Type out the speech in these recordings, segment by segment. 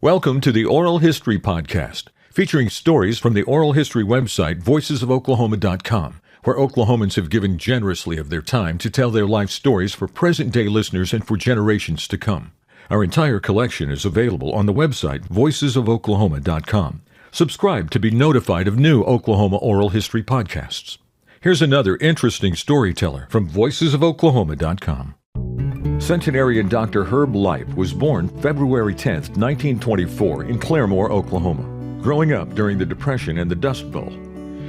Welcome to the Oral History Podcast, featuring stories from the oral history website voicesofoklahoma.com, where Oklahomans have given generously of their time to tell their life stories for present-day listeners and for generations to come. Our entire collection is available on the website voicesofoklahoma.com. Subscribe to be notified of new Oklahoma oral history podcasts. Here's another interesting storyteller from voicesofoklahoma.com. Centenarian Dr. Herb Lipe was born February 10, 1924, in Claremore, Oklahoma, growing up during the Depression and the Dust Bowl.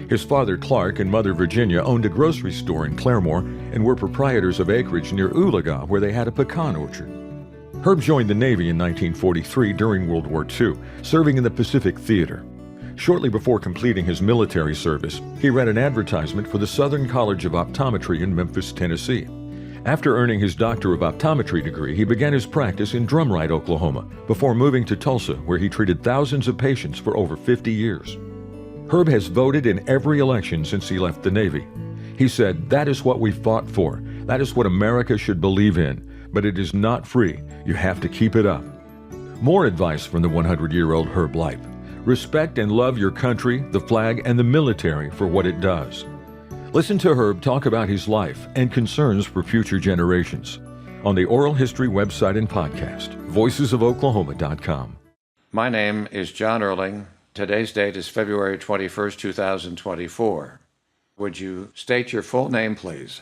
His father, Clark, and mother, Virginia, owned a grocery store in Claremore and were proprietors of acreage near Oologah, where they had a pecan orchard. Herb joined the Navy in 1943 during World War II, serving in the Pacific Theater. Shortly before completing his military service, he read an advertisement for the Southern College of Optometry in Memphis, Tennessee. After earning his Doctor of Optometry degree, he began his practice in Drumright, Oklahoma, before moving to Tulsa, where he treated thousands of patients for over 50 years. Herb has voted in every election since he left the Navy. He said, "That is what we fought for. That is what America should believe in. But it is not free. You have to keep it up." More advice from the 100-year-old Herb Lipe. Respect and love your country, the flag, and the military for what it does. Listen to Herb talk about his life and concerns for future generations on the Oral History website and podcast, voicesofoklahoma.com. My name is John Erling. Today's date is February 21st, 2024. Would you state your full name, please?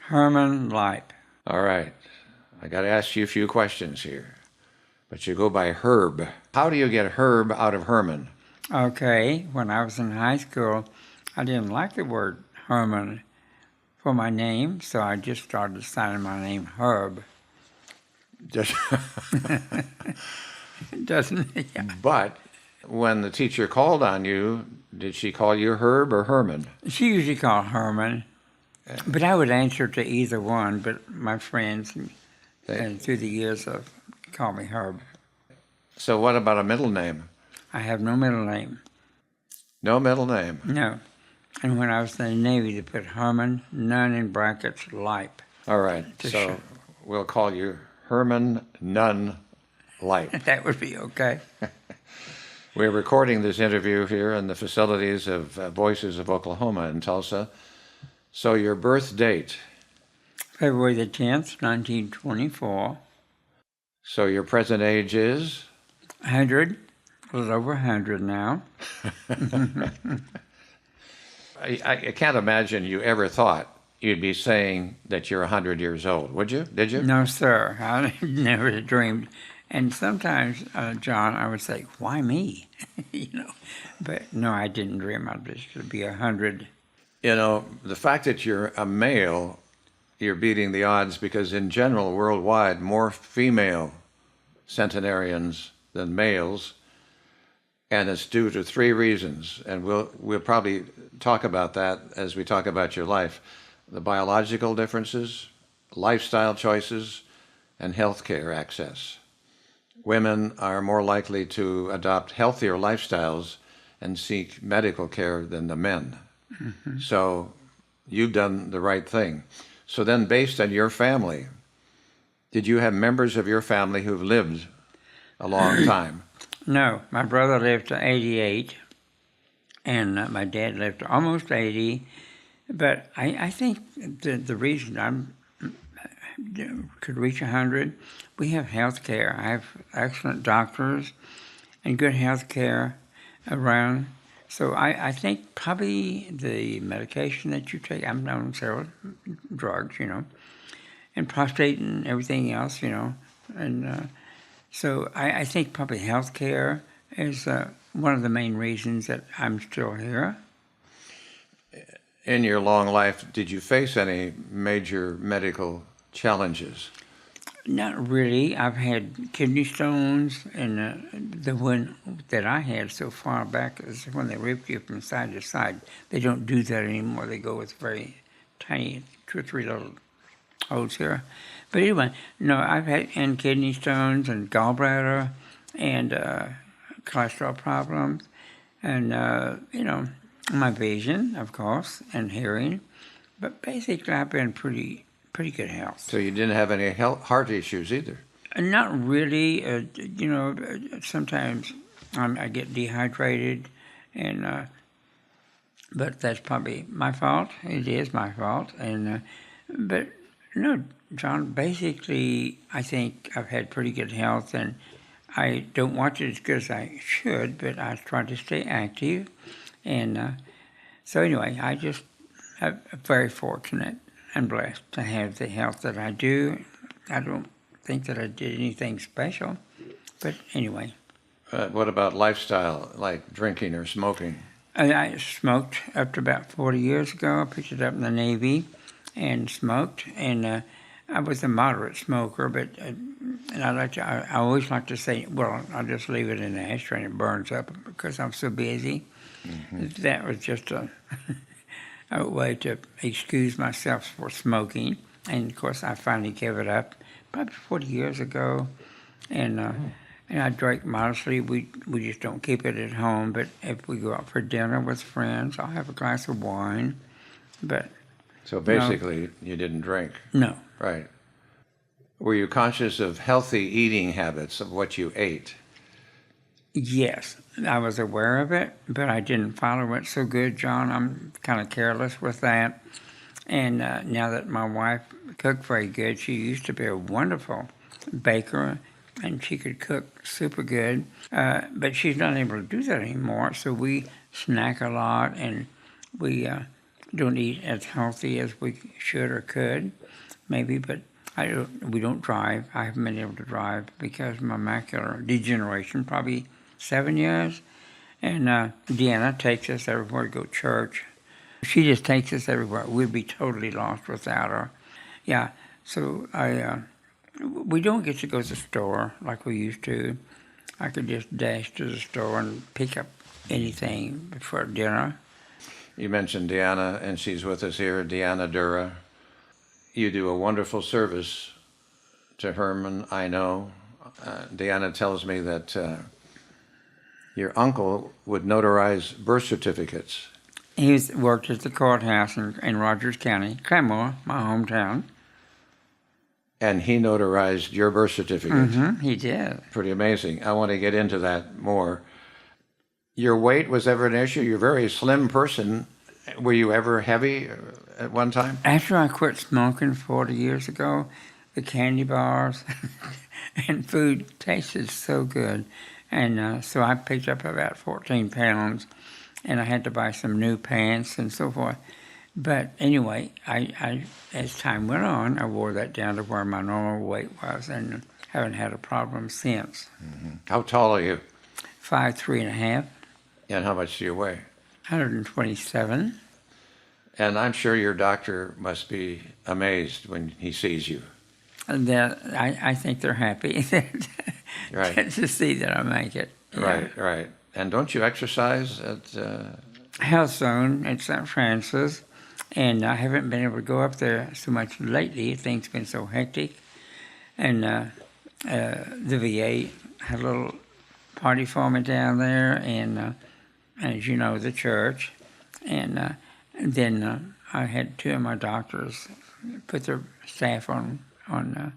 Herman Lipe. All right. I got to ask you a few questions here. But you go by Herb. How do you get Herb out of Herman? Okay, when I was in high school, I didn't like the word Herman for my name, so I just started signing my name Herb. Doesn't it? Yeah. But when the teacher called on you, did she call you Herb or Herman? She usually called Herman, but I would answer to either one, but my friends and through the years have called me Herb. So what about a middle name? I have no middle name. No middle name? No. And when I was in the Navy, they put Herman, none in brackets, Lipe. All right, so we'll call you Herman Nunn Lipe. That would be okay. We're recording this interview here in the facilities of Voices of Oklahoma in Tulsa. So your birth date? February the 10th, 1924. So your present age is? 100, a little over 100 now. I can't imagine you ever thought you'd be saying that you're 100 years old, would you? Did you? No, sir. I never dreamed. And sometimes, John, I would say, why me? But no, I didn't dream I'd just be 100. You know, the fact that you're a male, you're beating the odds because in general, worldwide, more female centenarians than males. And it's due to three reasons, and we'll probably talk about that as we talk about your life. The biological differences, lifestyle choices, and healthcare access. Women are more likely to adopt healthier lifestyles and seek medical care than the men. Mm-hmm. So you've done the right thing. So then based on your family, did you have members of your family who've lived a long time? No, my brother lived to 88, and my dad lived to almost 80. But I think the reason I could reach 100, we have health care. I have excellent doctors and good health care around. So I think probably the medication that you take, I'm on several drugs, and prostate and everything else, and so I think probably health care is one of the main reasons that I'm still here. In your long life, did you face any major medical challenges? Not really. I've had kidney stones, and the one that I had so far back is when they ripped you from side to side. They don't do that anymore. They go with very tiny, 2 or 3 little holes here. But anyway, no, I've had kidney stones and gallbladder and cholesterol problems, and my vision, of course, and hearing. But basically, I've been pretty good health. So you didn't have any heart issues either? Not really. Sometimes I get dehydrated, and but that's probably my fault. It is my fault, but no, John. Basically, I think I've had pretty good health, and I don't watch it as good as I should, but I try to stay active, and so anyway, I'm very fortunate and blessed to have the health that I do. I don't think that I did anything special, but anyway. What about lifestyle, like drinking or smoking? I smoked up to about 40 years ago. I picked it up in the Navy and smoked, and I was a moderate smoker, but and I always like to say, well, I'll just leave it in the ashtray and it burns up because I'm so busy. Mm-hmm. That was just a way to excuse myself for smoking, and of course I finally gave it up probably 40 years ago, and I drink modestly. We just don't keep it at home, but if we go out for dinner with friends, I'll have a glass of wine. But so basically, you didn't drink? No. Right. Were you conscious of healthy eating habits, of what you ate? Yes, I was aware of it, but I didn't follow it so good, John. I'm kind of careless with that. And now that my wife cooked very good, she used to be a wonderful baker, and she could cook super good, but she's not able to do that anymore, so we snack a lot, and we don't eat as healthy as we should or could, maybe, but we don't drive. I haven't been able to drive because of my macular degeneration, probably 7 years, and Deanna takes us everywhere to go to church. She just takes us everywhere. We'd be totally lost without her. Yeah, so we don't get to go to the store like we used to. I could just dash to the store and pick up anything before dinner. You mentioned Deanna, and she's with us here, Deanna Dura. You do a wonderful service to Herman, I know. Deanna tells me that your uncle would notarize birth certificates. He's worked at the courthouse in Rogers County, Claremore, my hometown. And he notarized your birth certificate. Mm-hmm, he did. Pretty amazing. I want to get into that more. Your weight was ever an issue? You're a very slim person. Were you ever heavy at one time? After I quit smoking 40 years ago, the candy bars and food tasted so good. And so I picked up about 14 pounds, and I had to buy some new pants and so forth. But anyway, I as time went on, I wore that down to where my normal weight was, and haven't had a problem since. Mm-hmm. How tall are you? 5'3.5". And how much do you weigh? 127. And I'm sure your doctor must be amazed when he sees you. And I think they're happy Right. to see that I make it. Right, yeah. Right. And don't you exercise at... Health Zone at St. Francis, and I haven't been able to go up there so much lately. Things have been so hectic. And the VA had a little party for me down there, and as you know, the church. And then I had two of my doctors put their staff on on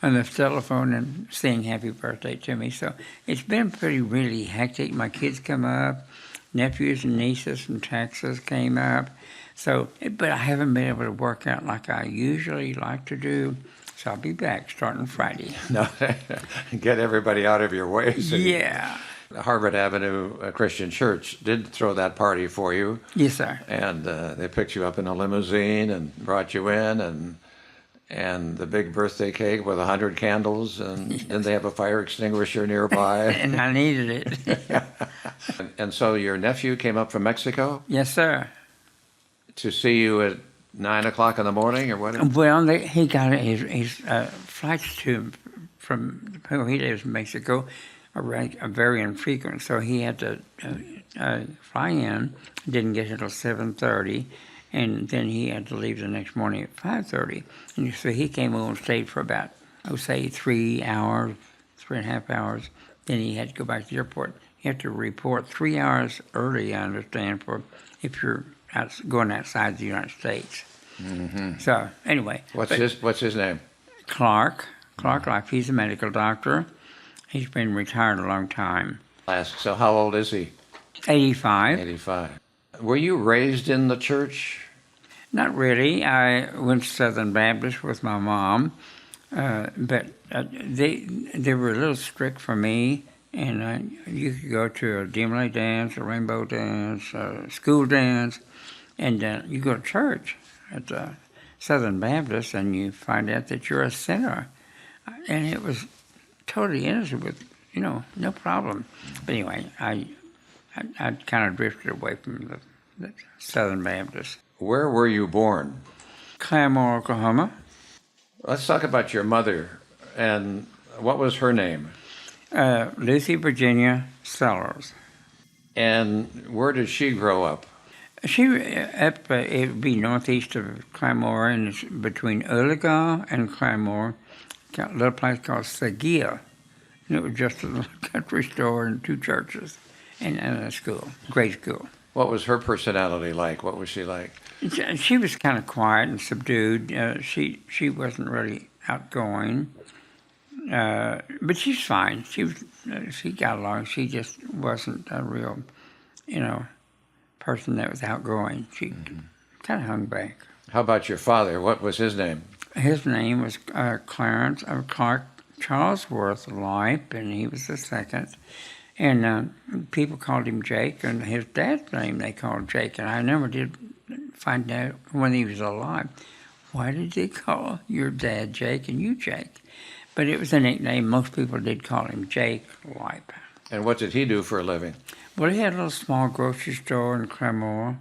the telephone and sing happy birthday to me. So it's been pretty really hectic. My kids come up, nephews and nieces from Texas came up. So, but I haven't been able to work out like I usually like to do. So I'll be back starting Friday. No, get everybody out of your way. So yeah. Harvard Avenue Christian Church did throw that party for you. Yes, sir. And they picked you up in a limousine and brought you in, and the big birthday cake with 100 candles, and yes. Then they have a fire extinguisher nearby. And I needed it. And so your nephew came up from Mexico? Yes, sir. To see you at 9 o'clock in the morning, or what? Well, he got his flights to from where he lives in Mexico are very infrequent, so he had to fly in. Didn't get here till 7:30, and then he had to leave the next morning at 5:30. And so he came over and stayed for about, say, 3 hours, 3.5 hours. Then he had to go back to the airport. You have to report 3 hours early, I understand, for if you're going outside the United States. Mm-hmm. So anyway, what's his name? Clark. Clark Life. He's a medical doctor. He's been retired a long time. So how old is he? 85. 85. Were you raised in the church? Not really. I went to Southern Baptist with my mom, but they were a little strict for me. And you could go to a dimly dance, a rainbow dance, a school dance, and you go to church at the Southern Baptist, and you find out that you're a sinner. And it was totally innocent with, no problem. But anyway, I kind of drifted away from the Southern Baptist. Where were you born? Claremore, Oklahoma. Let's talk about your mother. And what was her name? Lucy Virginia Sellers. And where did she grow up? She it would be northeast of Claremore, and it's between Oologah and Claremore. Got a little place called Sagia. And it was just a little country store and 2 churches and a school, grade school. What was her personality like? What was she like? She was kind of quiet and subdued. She wasn't really outgoing, but she's fine. She got along. She just wasn't a real, person that was outgoing. She kind of hung back. How about your father? What was his name? His name was Clark Charlesworth Lipe, and he was the second. And people called him Jake, and his dad's name they called Jake. And I never did find out when he was alive, why did they call your dad Jake and you Jake? But it was a nickname. Most people did call him Jake Lipe. And what did he do for a living? Well, he had a little small grocery store in Claremore,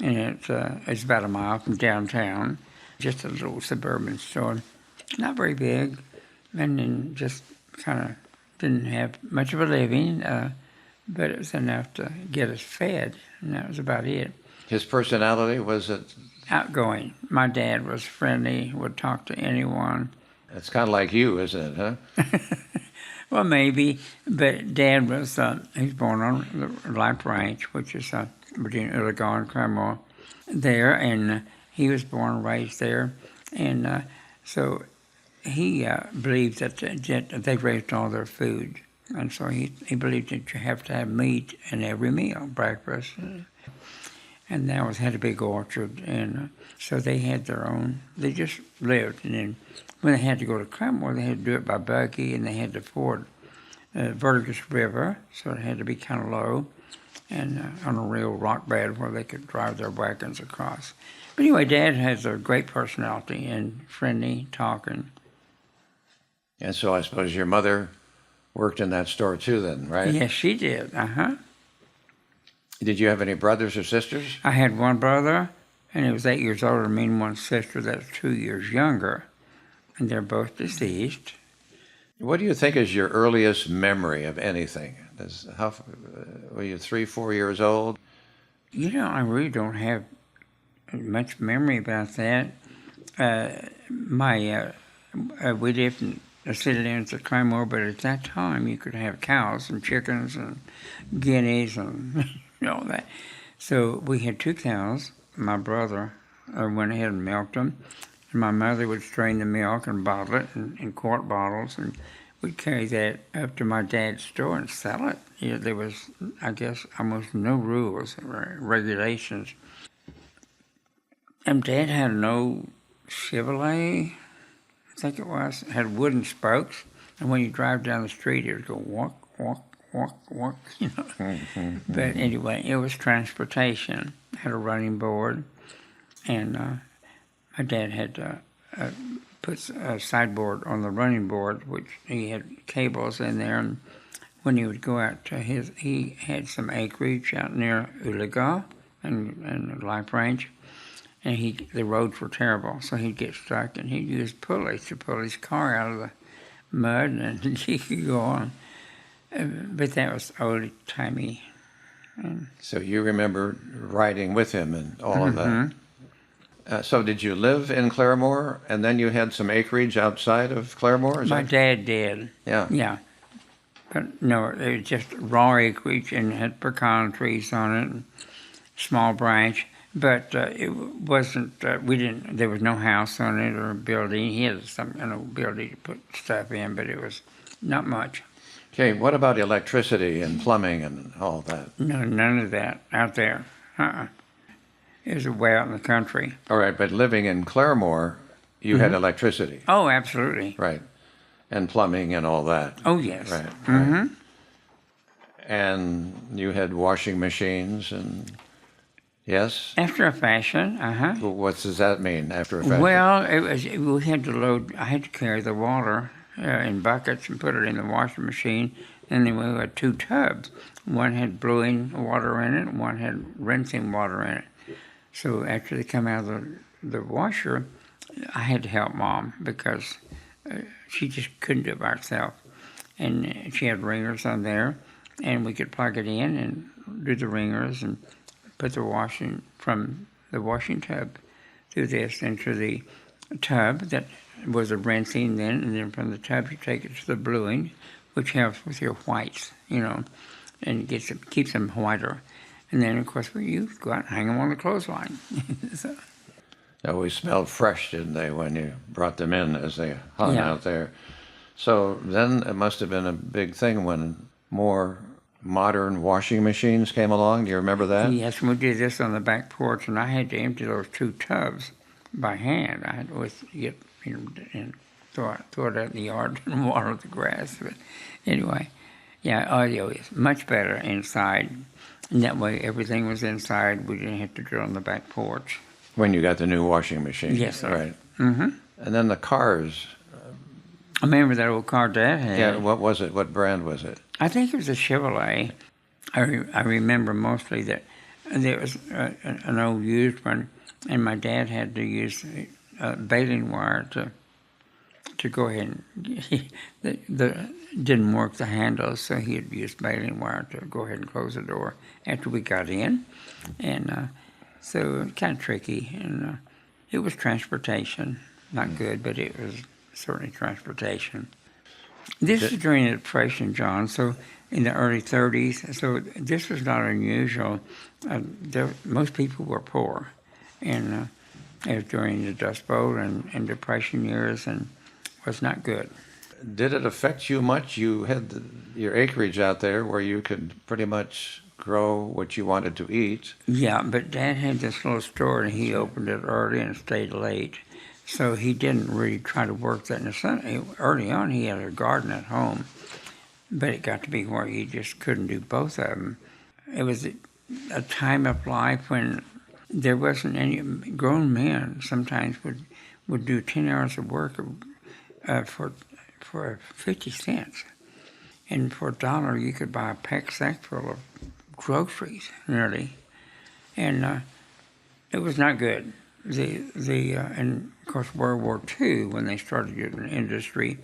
and it's about a mile from downtown. Just a little suburban store, not very big, and then just kind of didn't have much of a living, but it was enough to get us fed, and that was about it. His personality, was it? Outgoing. My dad was friendly, would talk to anyone. It's kind of like you, isn't it, huh? Well, maybe, but Dad was, he was born on the Lipe Ranch, which is between Oologah and Claremore there, and he was born and raised there, and so he believed that they raised all their food, and so he believed that you have to have meat in every meal, breakfast, and they always had a big orchard, and so they had their own, they just lived, and then when they had to go to Claremore, they had to do it by buggy, and they had to ford Verdigris River, so it had to be kind of low, and on a real rock bed where they could drive their wagons across. But anyway, Dad has a great personality and friendly, talking. And so I suppose your mother worked in that store too then, right? Yes, she did. Did you have any brothers or sisters? I had one brother, and he was 8 years older than me, and one sister that's 2 years younger. And they're both deceased. What do you think is your earliest memory of anything? Were you 3, 4 years old? I really don't have much memory about that. We lived in the city limits of Claremore, but at that time you could have cows and chickens and guineas and all that. So we had 2 cows. My brother went ahead and milked them. And my mother would strain the milk and bottle it in quart bottles, and we'd carry that up to my dad's store and sell it. There was, I guess, almost no rules or regulations. And Dad had an old Chevrolet, I think it was, it had wooden spokes, and when you drive down the street, it would go walk, walk, walk, walk, But anyway, it was transportation. It had a running board, and my dad had put a sideboard on the running board, which he had cables in there, and when he would go out to he had some acreage out near Oologah and the Lipe Ranch, and the roads were terrible, so he'd get stuck, and he'd use pulleys to pull his car out of the mud, and he could go on. But that was old-timey. So you remember riding with him and all of that? So did you live in Claremore, and then you had some acreage outside of Claremore? My dad did. Yeah. Yeah. But no, it was just raw acreage, and it had pecan trees on it, and small branch. But it wasn't, there was no house on it or a building. He had an old building to put stuff in, but it was not much. Okay, what about electricity and plumbing and all that? No, none of that out there. It was way out in the country. All right, but living in Claremore, you had electricity. Oh, absolutely. Right. And plumbing and all that. Oh, yes. Right. Right. And you had washing machines and, yes? After a fashion, Well, what does that mean, after a fashion? Well, we had to I had to carry the water in buckets and put it in the washing machine. And then we had 2 tubs. One had bluing water in it, and one had rinsing water in it. So after they come out of the washer, I had to help Mom because she just couldn't do it by herself. And she had ringers on there, and we could plug it in and do the ringers and put the washing from the washing tub through this into the tub that was a rinsing then, and then from the tub you take it to the bluing, which helps with your whites, and keeps them whiter. And then, of course, you go out and hang them on the clothesline. So. They always smelled fresh, didn't they, when you brought them in as they hung out there? So then it must have been a big thing when more modern washing machines came along. Do you remember that? Yes, we did this on the back porch, and I had to empty those 2 tubs by hand. I had to always get, and throw it out in the yard and water the grass. But anyway, audio is much better inside. And that way everything was inside. We didn't have to do it on the back porch. When you got the new washing machine. Yes, sir. Right. Mm-hmm. And then the cars. I remember that old car Dad had. Yeah, what was it? What brand was it? I think it was a Chevrolet. I remember mostly that there was an old used one, and my dad had to use baling wire to go ahead and didn't work the handles, so he had used baling wire to go ahead and close the door after we got in, and so kind of tricky, and it was transportation, not good, but it was certainly transportation. This is during the Depression, John, so in the early 30s, so this was not unusual. Most people were poor, and it was during the Dust Bowl and Depression years, and was not good. Did it affect you much? You had your acreage out there where you could pretty much grow what you wanted to eat. Yeah, but Dad had this little store, and he opened it early and stayed late. So he didn't really try to work that in the sun. Early on, he had a garden at home, but it got to be where he just couldn't do both of them. It was a time of life when there wasn't any grown men. Sometimes would do 10 hours of work for 50 cents, and for $1 you could buy a pack sack full of groceries, nearly, and it was not good. And of course World War II, when they started getting industry,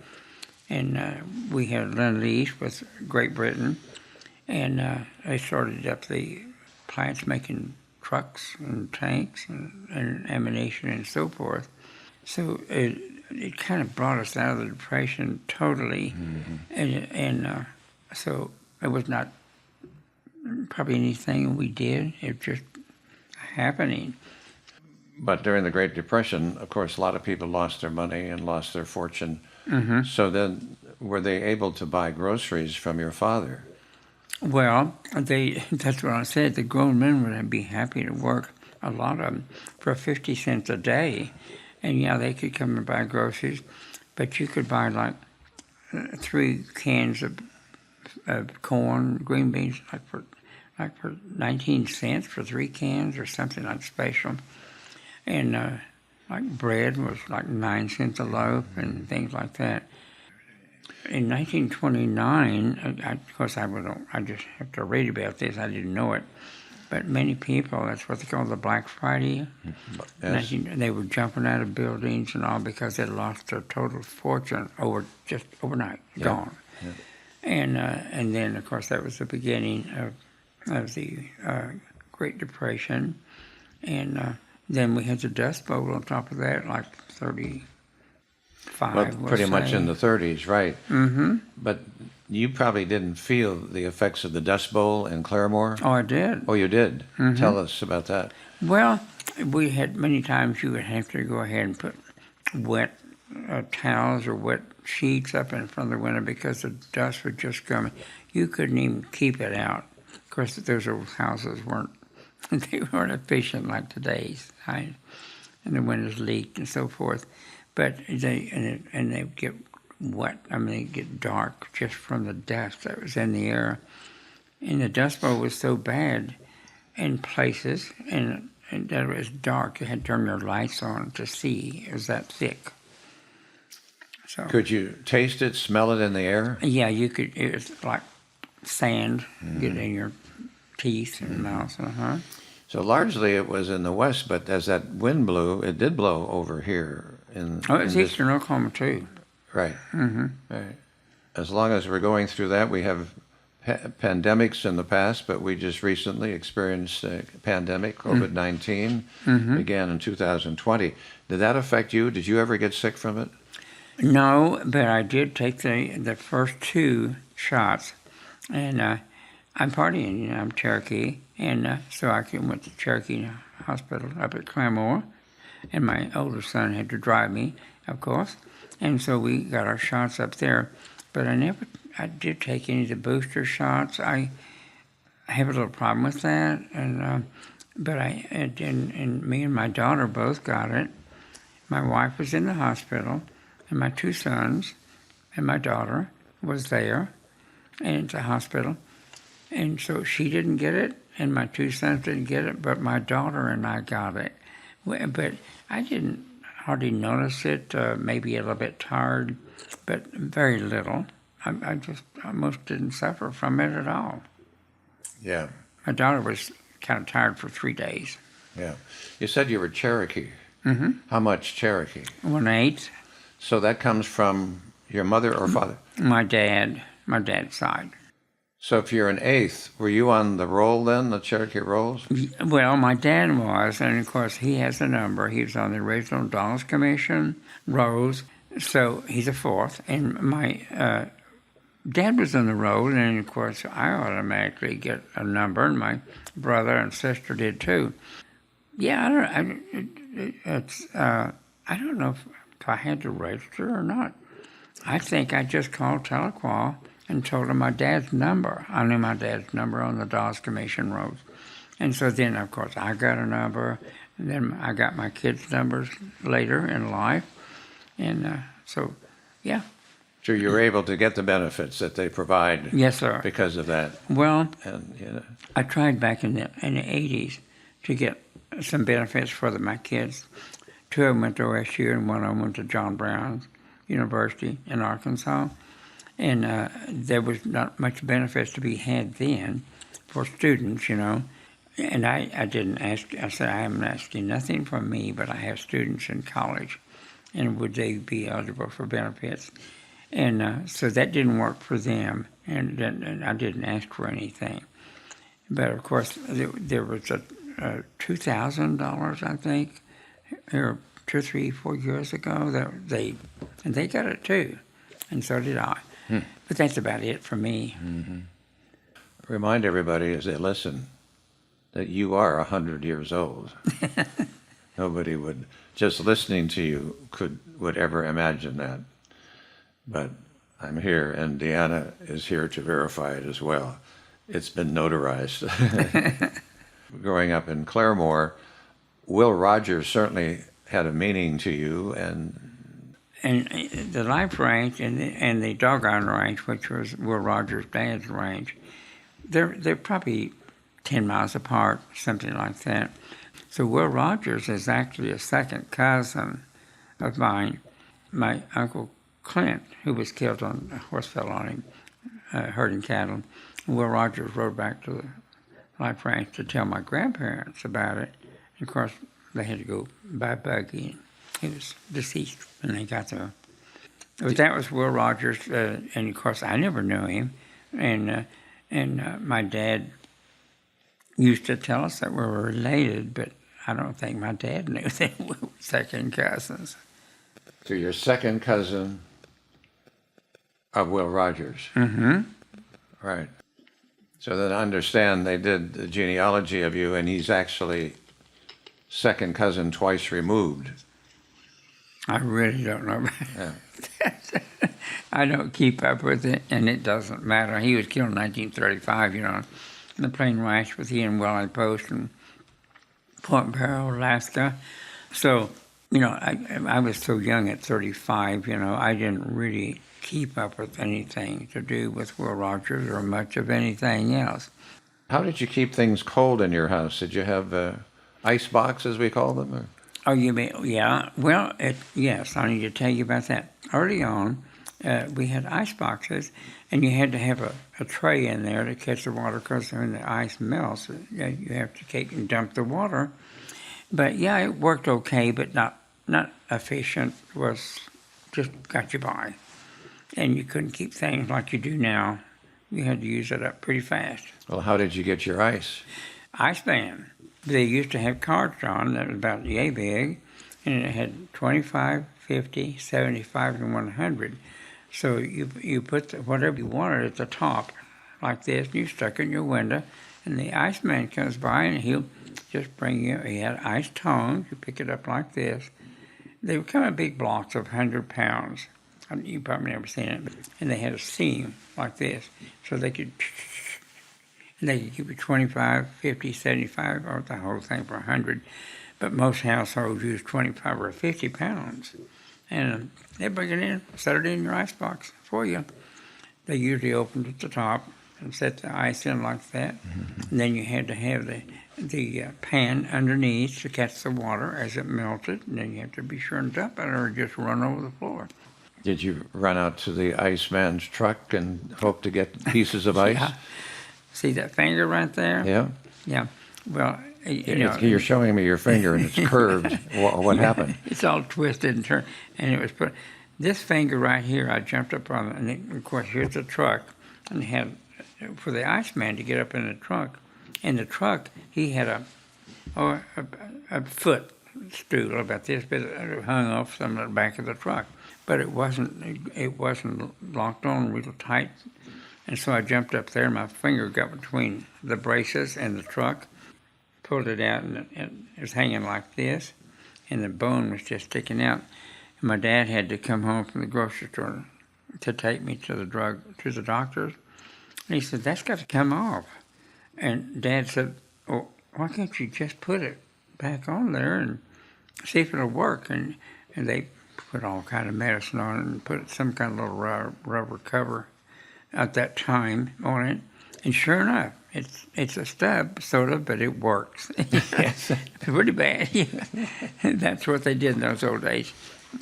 and we had Lend-Lease with Great Britain, and they started up the plants making trucks and tanks and ammunition and so forth. So it kind of brought us out of the Depression totally, and so it was not probably anything we did. It was just happening. But during the Great Depression, of course, a lot of people lost their money and lost their fortune. Mm-hmm. So then, were they able to buy groceries from your father? Well, that's what I said. The grown men would be happy to work, a lot of them, for 50 cents a day. And they could come and buy groceries, but you could buy like 3 cans of corn, green beans, like for 19 cents for 3 cans or something like special. And like bread was like 9 cents a loaf and things like that. In 1929, of course I just have to read about this, I didn't know it, but many people, that's what they call the Black Friday. Yes. They were jumping out of buildings and all because they lost their total fortune just overnight, gone. Yeah. And then, of course, that was the beginning of the Great Depression. And then we had the Dust Bowl on top of that, like 35. Well, pretty much in the 30s, right. Mm-hmm. But you probably didn't feel the effects of the Dust Bowl in Claremore. Oh, I did. Oh, you did? Tell us about that. Well, we had many times you would have to go ahead and put wet towels or wet sheets up in front of the window because the dust would just come. You couldn't even keep it out. Of course, those old houses weren't efficient like today's, right? And the windows leaked and so forth. But they'd get wet. I mean, they'd get dark just from the dust that was in the air. And the Dust Bowl was so bad in places, and that it was dark. You had to turn your lights on to see. It was that thick. So Could you taste it, smell it in the air? yeah, you could. It was like sand, get in your teeth and mouth. So largely it was in the west, but as that wind blew, it did blow over here. Oh, it's eastern Oklahoma too. Right. Right. As long as we're going through that, we have pandemics in the past, but we just recently experienced a pandemic. COVID-19 began in 2020. Did that affect you? Did you ever get sick from it? No, but I did take the first 2 shots, and I'm partying. You know, I'm Cherokee, and so I went to Cherokee Hospital up at Claremore, and my older son had to drive me, of course, and so we got our shots up there. But I did take any of the booster shots. I have a little problem with that, and me and my daughter both got it. My wife was in the hospital, and my 2 sons and my daughter was there, and at the hospital, and so she didn't get it, and my 2 sons didn't get it, but my daughter and I got it. But I didn't hardly notice it. Maybe a little bit tired, but very little. I almost didn't suffer from it at all. Yeah. My daughter was kind of tired for 3 days. Yeah. You said you were Cherokee. How much Cherokee? 1/8. So that comes from your mother or father? My dad's side. So if you're an 8th, were you on the roll then, the Cherokee rolls? Well, my dad was, and of course he has a number. He was on the original Dawes Commission, Rose, so he's a 4th. And my dad was on the roll, and of course I automatically get a number, and my brother and sister did too. Yeah, I don't know if I had to register or not. I think I just called Telequal and told him my dad's number. I knew my dad's number on the Dawes Commission Road. And so then, of course, I got a number, and then I got my kids' numbers later in life. And so, yeah. So you were able to get the benefits that they provide. Yes, sir. Because of that. Well, And I tried back in the 80s to get some benefits for my kids. 2 of them went to OSU, and 1 of them went to John Brown University in Arkansas. And there was not much benefits to be had then for students, you know. And I didn't ask. I said, I am asking nothing from me, but I have students in college, and would they be eligible for benefits? And so that didn't work for them, and I didn't ask for anything. But of course, there was a $2,000, I think, or 2, 3, 4 years ago that they got it too, and so did I. But that's about it for me. Remind everybody as they listen that you are 100 years old. Nobody would, just listening to you, would ever imagine that. But I'm here, and Deanna is here to verify it as well. It's been notarized. Growing up in Claremore, Will Rogers certainly had a meaning to you, and the Lipe Ranch and the Doggone Ranch, which was Will Rogers' dad's ranch, they're probably 10 miles apart, something like that. So Will Rogers is actually a second cousin of mine. My Uncle Clint, who was killed on a horse fell on him, herding cattle. Will Rogers rode back to the Lipe Ranch to tell my grandparents about it. And of course, they had to go by buggy. He was deceased when they got there. But that was Will Rogers, and of course I never knew him. And my dad used to tell us that we were related, but I don't think my dad knew that we were second cousins. So your second cousin Of Will Rogers. Mm-hmm. Right. So then I understand they did the genealogy of you, and he's actually second cousin twice removed. I really don't know about Yeah. that. I don't keep up with it, and it doesn't matter. He was killed in 1935, you know, in the plane crash with he and Willie Post in Point Barrow, Alaska. So, you know, I was so young at 35, you know, I didn't really keep up with anything to do with Will Rogers or much of anything else. How did you keep things cold in your house? Did you have ice box, as we call them? Or? Oh, you mean, yeah. Well, yes, I need to tell you about that. Early on, we had ice boxes, and you had to have a tray in there to catch the water, because when the ice melts, you have to take and dump the water. But yeah, it worked okay, but not efficient. It was just got you by. And you couldn't keep things like you do now. You had to use it up pretty fast. Well, how did you get your ice? Ice band. They used to have cards on that was about yay big, and it had 25, 50, 75, and 100. So you put whatever you wanted at the top, like this, and you stuck it in your window, and the iceman comes by, and he'll just bring you, he had ice tongs, you pick it up like this. They would come in big blocks of 100 pounds. You've probably never seen it, and they had a seam like this, so they could give you 25, 50, 75, or the whole thing for 100. But most households use 25 or 50 pounds. And they bring it in, set it in your ice box for you. They usually opened at the top and set the ice in like that. Mm-hmm. And then you had to have the pan underneath to catch the water as it melted. And then you have to be sure and dump it, or just run over the floor. Did you run out to the iceman's truck and hope to get pieces of ice? Yeah. See that finger right there? Yeah. Yeah. Well, you know, you're showing me your finger and it's curved. What happened? It's all twisted and turned, and it was put. This finger right here, I jumped up on, and of course here's the truck, and had for the Iceman to get up in the truck. In the truck, he had a footstool about this bit hung off some of the back of the truck, but it wasn't locked on real tight. And so I jumped up there, and my finger got between the braces and the truck, pulled it out, and it was hanging like this, and the bone was just sticking out. And my dad had to come home from the grocery store to take me to the doctor's. And he said, "That's got to come off." And Dad said, "Well, why can't you just put it back on there and see if it'll work?" And they put all kind of medicine on it and put some kind of little rubber cover at that time on it, and sure enough, it's a stub, sort of, but it works. It's pretty bad. Yeah. That's what they did in those old days.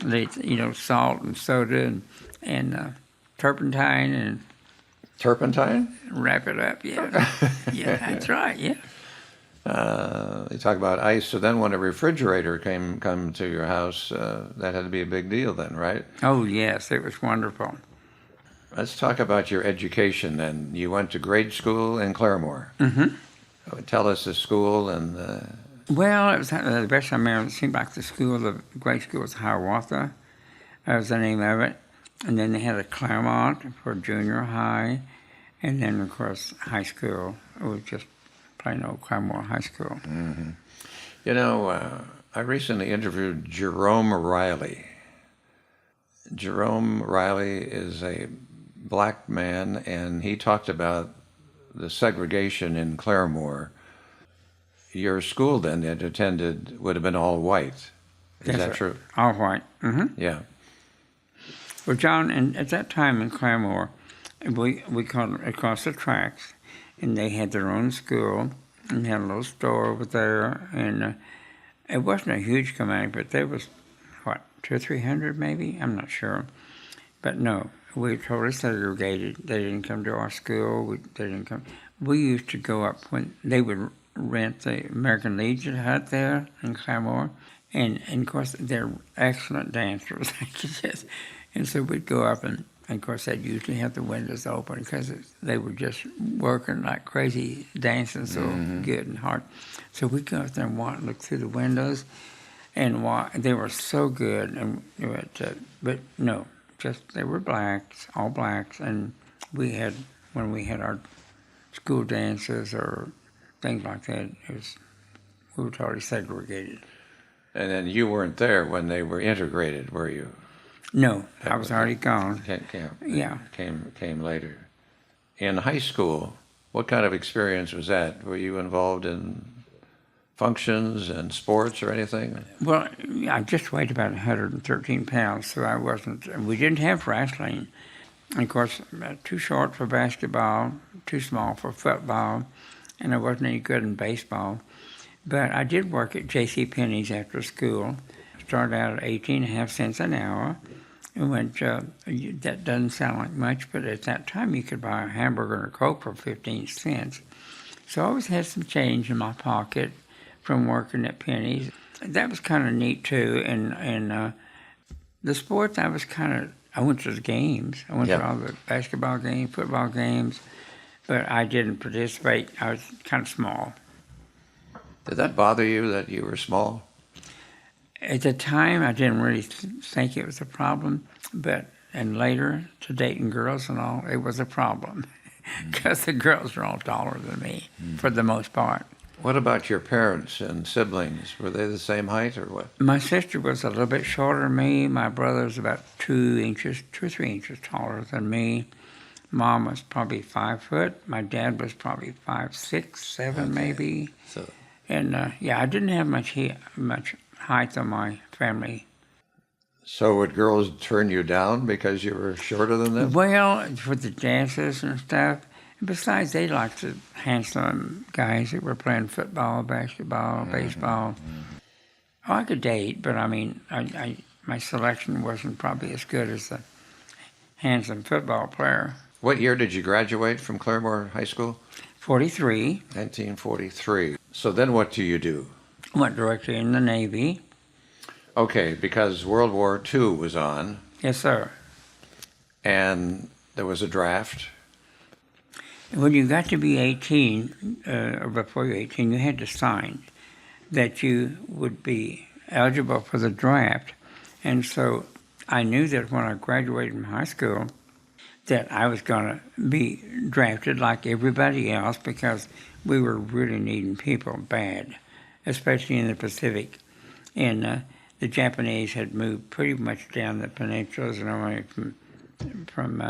They, salt and soda and turpentine and turpentine. Wrap it up. Yeah, yeah, that's right. Yeah. You talk about ice. So then, when a refrigerator come to your house, that had to be a big deal, then, right? Oh yes, it was wonderful. Let's talk about your education then. You went to grade school in Claremore. Mm-hmm. Tell us the school and... Well, it was the best I remember. It seemed like the grade school was Hiawatha. That was the name of it. And then they had a Claremont for junior high. And then, of course, high school. It was just plain old Claremore High School. Mm-hmm. I recently interviewed Jerome Riley. Jerome Riley is a black man, and he talked about the segregation in Claremore. Your school then that attended would have been all white. Is that true? All white. Mm-hmm. Yeah. Well, John, and at that time in Claremore, we called it across the tracks, and they had their own school, and they had a little store over there, and it wasn't a huge community, but there was, 200 or 300 maybe? I'm not sure. But no, we were totally segregated. They didn't come to our school. They didn't come. We used to go up when they would rent the American Legion hut there in Claremore, and of course they're excellent dancers. And so we'd go up, and of course they'd usually have the windows open because they were just working like crazy, dancing so good and hard. So we'd go up there and look through the windows, and they were so good. And but no, they were blacks, all blacks, and when we had our school dances or things like that, we were totally segregated. And then you weren't there when they were integrated, were you? No, I was already gone. Yeah. Came later. In high school, what kind of experience was that? Were you involved in functions and sports or anything? Well, I just weighed about 113 pounds, so I wasn't. We didn't have wrestling. And of course, too short for basketball, too small for football, and I wasn't any good in baseball. But I did work at J.C. Penney's after school. Started out at 18.5 cents an hour. And that doesn't sound like much, but at that time you could buy a hamburger and a Coke for 15 cents. So I always had some change in my pocket from working at Penney's. That was kind of neat too. And the sports, I went to the games. I went to all the basketball games, football games, but I didn't participate. I was kind of small. Did that bother you that you were small? At the time, I didn't really think it was a problem, and later, to dating girls and all, it was a problem because the girls were all taller than me for the most part. What about your parents and siblings? Were they the same height or what? My sister was a little bit shorter than me. My brother was about 2 or 3 inches taller than me. Mom was probably 5 foot. My dad was probably 5'6", 7 maybe. And I didn't have much height on my family. So would girls turn you down because you were shorter than them? Well, for the dances and stuff. Besides, they liked the handsome guys that were playing football, basketball, baseball. Oh, I could date, but I mean, my selection wasn't probably as good as the handsome football player. What year did you graduate from Claremore High School? 43. 1943. So then what do you do? Went directly in the Navy. Okay, because World War II was on. Yes, sir. And there was a draft. When you got to be 18, or before you're 18, you had to sign that you would be eligible for the draft. And so I knew that when I graduated from high school that I was going to be drafted like everybody else because we were really needing people bad, especially in the Pacific. And the Japanese had moved pretty much down the peninsulas and away from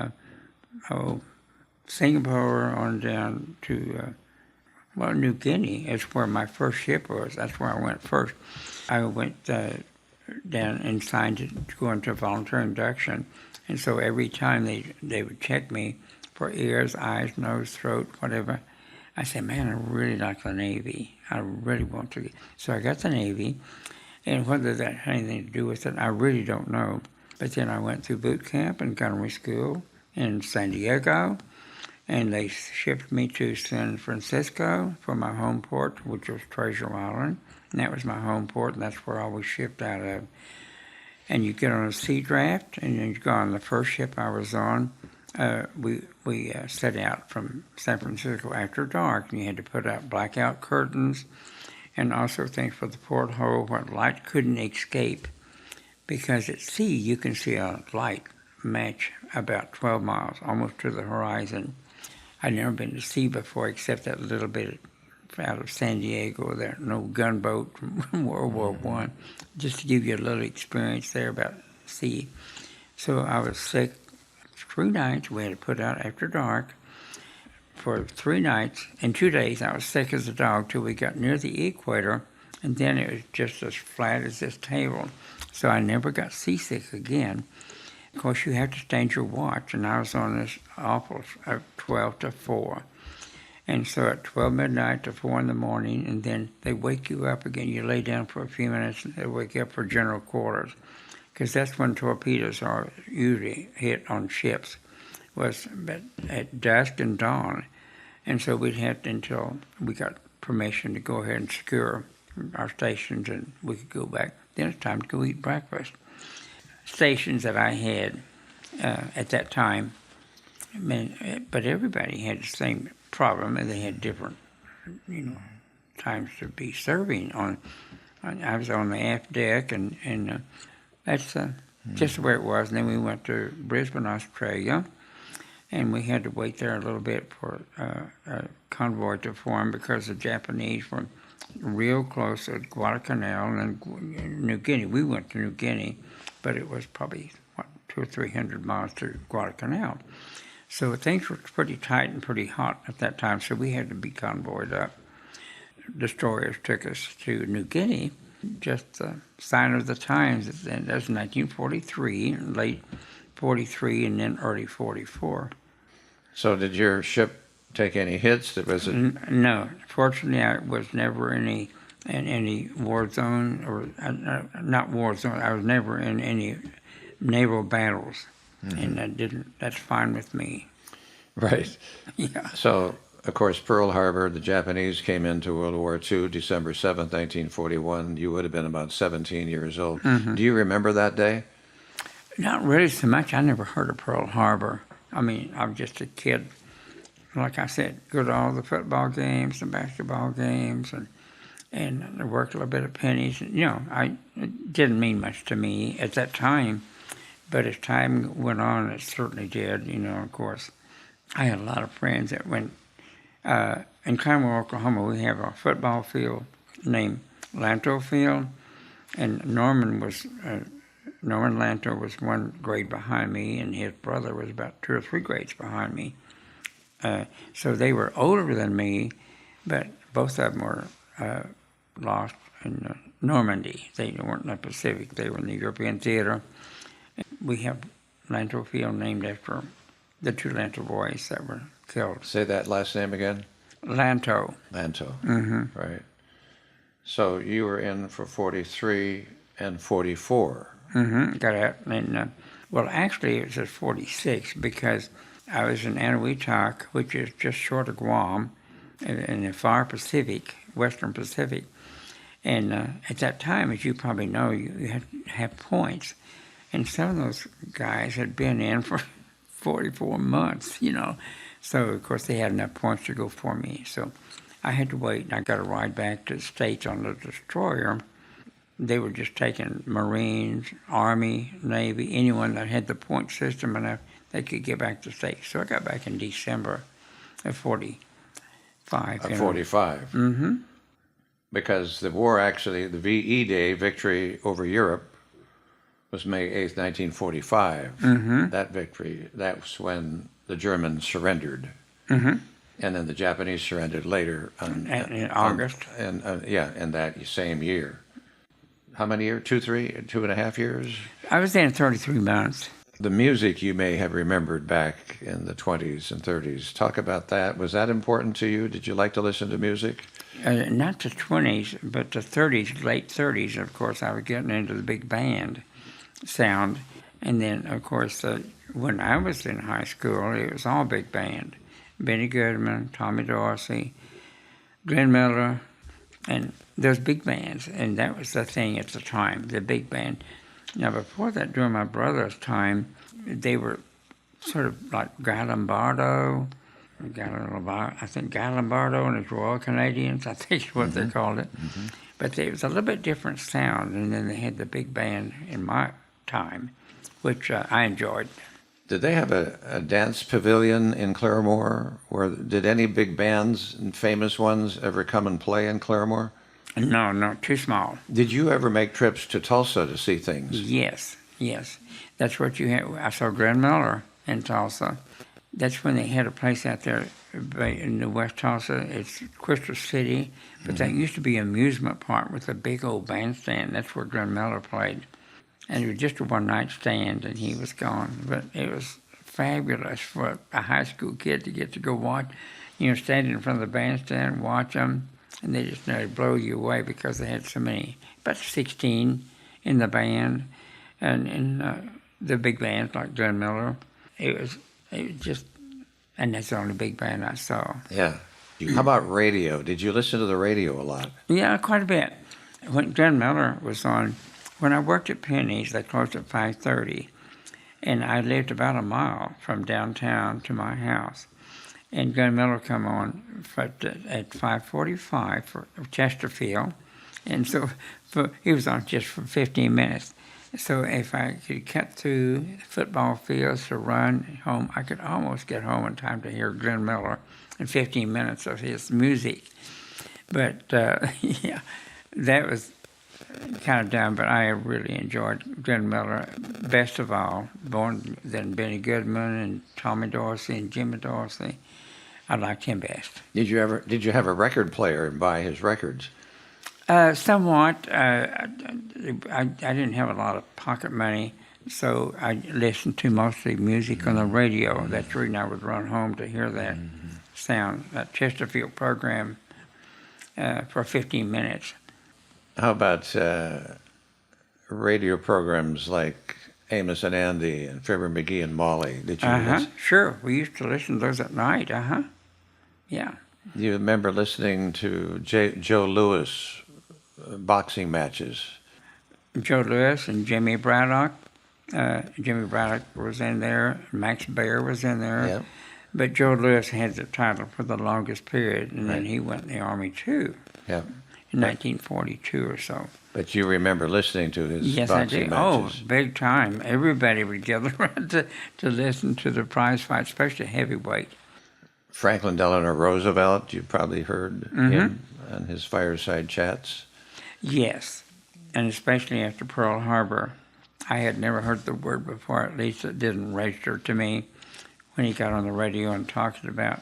Singapore on down to, New Guinea is where my first ship was. That's where I went first. I went down and signed to go into voluntary induction. And so every time they would check me for ears, eyes, nose, throat, whatever, I said, man, I really like the Navy. I really want to get. So I got the Navy. And whether that had anything to do with it, I really don't know. But then I went through boot camp and gunnery school in San Diego. And they shipped me to San Francisco for my home port, which was Treasure Island. And that was my home port, and that's where I was shipped out of. And you get on a sea draft, and then you go on the first ship I was on. We set out from San Francisco after dark, and you had to put out blackout curtains and also things for the porthole where light couldn't escape. Because at sea, you can see a light match about 12 miles, almost to the horizon. I'd never been to sea before except that little bit out of San Diego, there, no gunboat from World War I, just to give you a little experience there about sea. So I was sick 3 nights. We had to put out after dark. For 3 nights, in 2 days, I was sick as a dog till we got near the equator, and then it was just as flat as this table. So I never got seasick again. Of course, you have to change your watch, and I was on this awful 12 to 4. And so at 12 midnight to 4 in the morning, and then they wake you up again. You lay down for a few minutes, and they wake you up for general quarters, because that's when torpedoes are usually hit on ships, was at dusk and dawn. And so we'd have to, until we got permission to go ahead and secure our stations, and we could go back. Then it's time to go eat breakfast. Stations that I had at that time, but everybody had the same problem, and they had different, times to be serving on. I was on the aft deck, and that's just the way it was. And then we went to Brisbane, Australia, and we had to wait there a little bit for a convoy to form because the Japanese were real close at Guadalcanal and New Guinea. We went to New Guinea, but it was probably, 200 or 300 miles to Guadalcanal. So things were pretty tight and pretty hot at that time, so we had to be convoyed up. Destroyers took us to New Guinea, just the sign of the times. That was 1943, late 43, and then early 44. So did your ship take any hits? Was it? No. Fortunately, I was never in any war zone, or not war zone. I was never in any naval battles, and that's fine with me. Right. Yeah. So, of course, Pearl Harbor, the Japanese came into World War II, December 7th, 1941. You would have been about 17 years old. Do you remember that day? Not really so much. I never heard of Pearl Harbor. I mean, I was just a kid. Like I said, go to all the football games, the basketball games, and I worked a little bit at Penny's. It didn't mean much to me at that time, but as time went on, it certainly did. Of course, I had a lot of friends that went. In Claremore, Oklahoma, we have a football field named Lanto Field, and Norman Lanto was one grade behind me, and his brother was about 2 or 3 grades behind me. So they were older than me, but both of them were lost in Normandy. They weren't in the Pacific. They were in the European theater. We have Lanto Field named after the 2 Lanto boys that were killed. Say that last name again. Lanto. Lanto. Mm-hmm. Right. So you were in for 43 and 44. Mm-hmm. Got out. And, well, actually, it was 46 because I was in Anahuac, which is just short of Guam, in the far Pacific, Western Pacific. And at that time, as you probably know, you had to have points. And some of those guys had been in for 44 months, So, of course, they had enough points to go for me. So I had to wait, and I got a ride back to the States on the destroyer. They were just taking Marines, Army, Navy, anyone that had the point system enough, they could get back to the States. So I got back in December of 45. Of 45. Mm-hmm. Because the war actually, the VE Day, victory over Europe, was May 8th, 1945. Mm-hmm. That victory, that's when the Germans surrendered. Mm-hmm. And then the Japanese surrendered later. In August. In that same year. How many years? 2.5 years? I was there in 33 months. The music you may have remembered back in the 20s and 30s. Talk about that. Was that important to you? Did you like to listen to music? Not the 20s, but the 30s, late 30s, of course, I was getting into the big band sound. And then, of course, when I was in high school, it was all big band. Benny Goodman, Tommy Dorsey, Glenn Miller, and those big bands. And that was the thing at the time, the big band. Now, before that, during my brother's time, they were sort of like Guy Lombardo and his Royal Canadians, I think is what they called it. Mm-hmm. But it was a little bit different sound, and then they had the big band in my time, which I enjoyed. Did they have a dance pavilion in Claremore? Did any big bands and famous ones ever come and play in Claremore? No, too small. Did you ever make trips to Tulsa to see things? Yes. That's what you had. I saw Glenn Miller in Tulsa. That's when they had a place out there in the West Tulsa. It's Crystal City, but that used to be an amusement park with a big old bandstand. That's where Glenn Miller played. And it was just a one-night stand, and he was gone. But it was fabulous for a high school kid to get to go watch, stand in front of the bandstand and watch them. And they just blow you away because they had so many, about 16 in the band, and the big bands like Glenn Miller. It was just, and that's the only big band I saw. Yeah. How about radio? Did you listen to the radio a lot? Yeah, quite a bit. When Glenn Miller was on, when I worked at Penny's, they closed at 5:30, and I lived about a mile from downtown to my house. And Glenn Miller come on at 5:45 for Chesterfield, and so he was on just for 15 minutes. So if I could cut through football fields to run home, I could almost get home in time to hear Glenn Miller and 15 minutes of his music. But yeah, that was kind of dumb, but I really enjoyed Glenn Miller best of all. Then Benny Goodman and Tommy Dorsey and Jimmy Dorsey. I liked him best. Did you have a record player and buy his records? Somewhat. I didn't have a lot of pocket money, so I listened to mostly music on the radio. That's the reason I would run home to hear that sound, that Chesterfield program for 15 minutes. How about radio programs like Amos and Andy and Fibber McGee and Molly? Did you listen? Sure. We used to listen to those at night. Yeah. Do you remember listening to Joe Louis boxing matches? Joe Louis and Jimmy Braddock. Jimmy Braddock was in there. Max Baer was in there. Yep. But Joe Louis had the title for the longest period, and then he went in the Army too. Yeah. In 1942 or so. But you remember listening to his boxing matches? Oh, big time. Everybody would gather around to listen to the prize fight, especially heavyweight. Franklin Delano Roosevelt, you probably heard him and his fireside chats. Yes, and especially after Pearl Harbor. I had never heard the word before, at least it didn't register to me when he got on the radio and talked about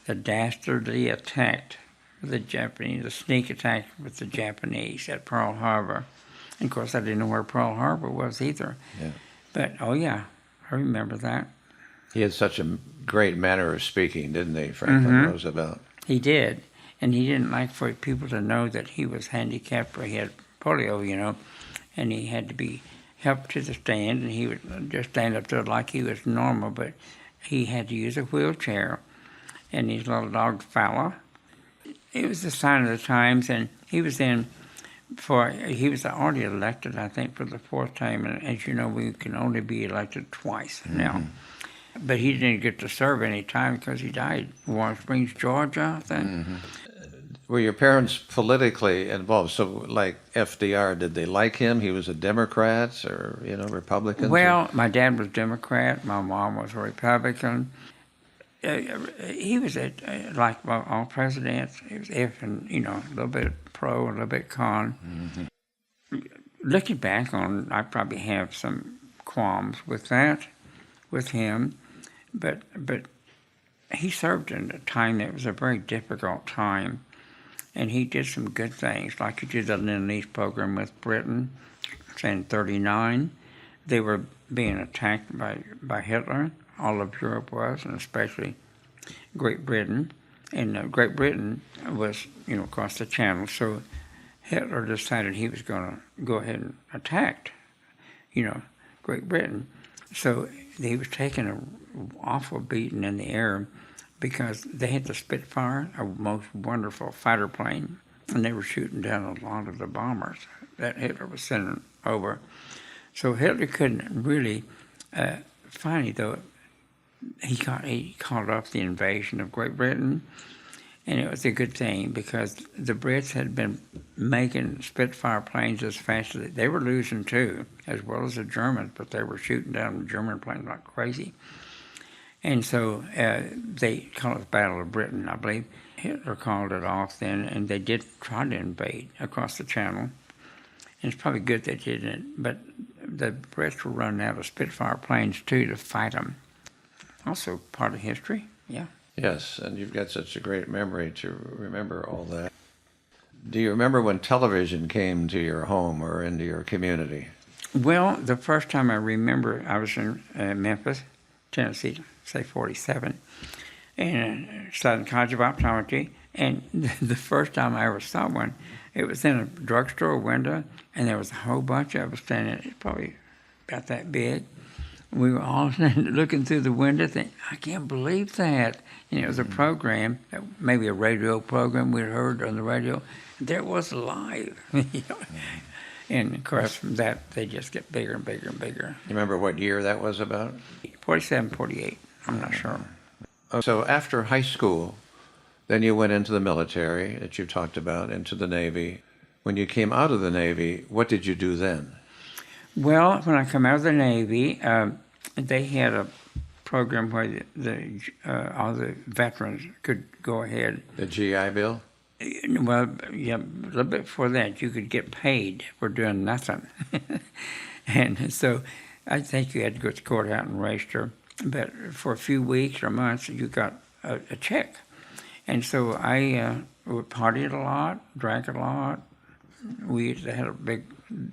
the dastardly attack with the Japanese, the sneak attack with the Japanese at Pearl Harbor. And of course, I didn't know where Pearl Harbor was either. Yeah. But, oh yeah, I remember that. He had such a great manner of speaking, didn't he, Franklin Roosevelt? He did. And he didn't like for people to know that he was handicapped or he had polio, and he had to be helped to the stand, and he would just stand up there like he was normal, but he had to use a wheelchair. And his little dog, Fowler, it was the sign of the times, and he was already elected, I think, for the fourth time, and as you know, we can only be elected twice now. But he didn't get to serve any time because he died in Warm Springs, Georgia, I think. Were your parents politically involved? So, like FDR, did they like him? He was a Democrat or, Republican? Well, my dad was Democrat. My mom was a Republican. He was like all presidents. He was a little bit pro, a little bit con. Looking back on, I probably have some qualms with that, with him, but he served in a time that was a very difficult time, and he did some good things, like he did the Lend-Lease program with Britain, saying 1939. They were being attacked by Hitler. All of Europe was, and especially Great Britain. And Great Britain was, across the channel. So Hitler decided he was going to go ahead and attack, Great Britain. So he was taking an awful beating in the air because they had the Spitfire, a most wonderful fighter plane, and they were shooting down a lot of the bombers that Hitler was sending over. So Hitler couldn't really, finally though, he called off the invasion of Great Britain, and it was a good thing because the Brits had been making Spitfire planes as fast as they were losing too, as well as the Germans, but they were shooting down the German planes like crazy. And so they called it the Battle of Britain, I believe. Hitler called it off then, and they did try to invade across the channel. And it's probably good they didn't, but the Brits were running out of Spitfire planes too to fight them. Also part of history, yeah. Yes, and you've got such a great memory to remember all that. Do you remember when television came to your home or into your community? Well, the first time I remember, I was in Memphis, Tennessee, say 47, in Southern College of Optometry, and the first time I ever saw one, it was in a drugstore window, and there was a whole bunch of us standing, probably about that big. We were all looking through the window thinking, I can't believe that. And it was a program, maybe a radio program we'd heard on the radio. There it was live. And, of course, from that, they just get bigger and bigger and bigger. You remember what year that was about? 47, 48. I'm not sure. So after high school, then you went into the military that you talked about, into the Navy. When you came out of the Navy, what did you do then? Well, when I come out of the Navy, they had a program where all the veterans could go ahead. The GI Bill? Well, yeah, a little bit before that, you could get paid for doing nothing. And so I think you had to go to the courthouse and register. But for a few weeks or months, you got a check. And so I partied a lot, drank a lot. We had a big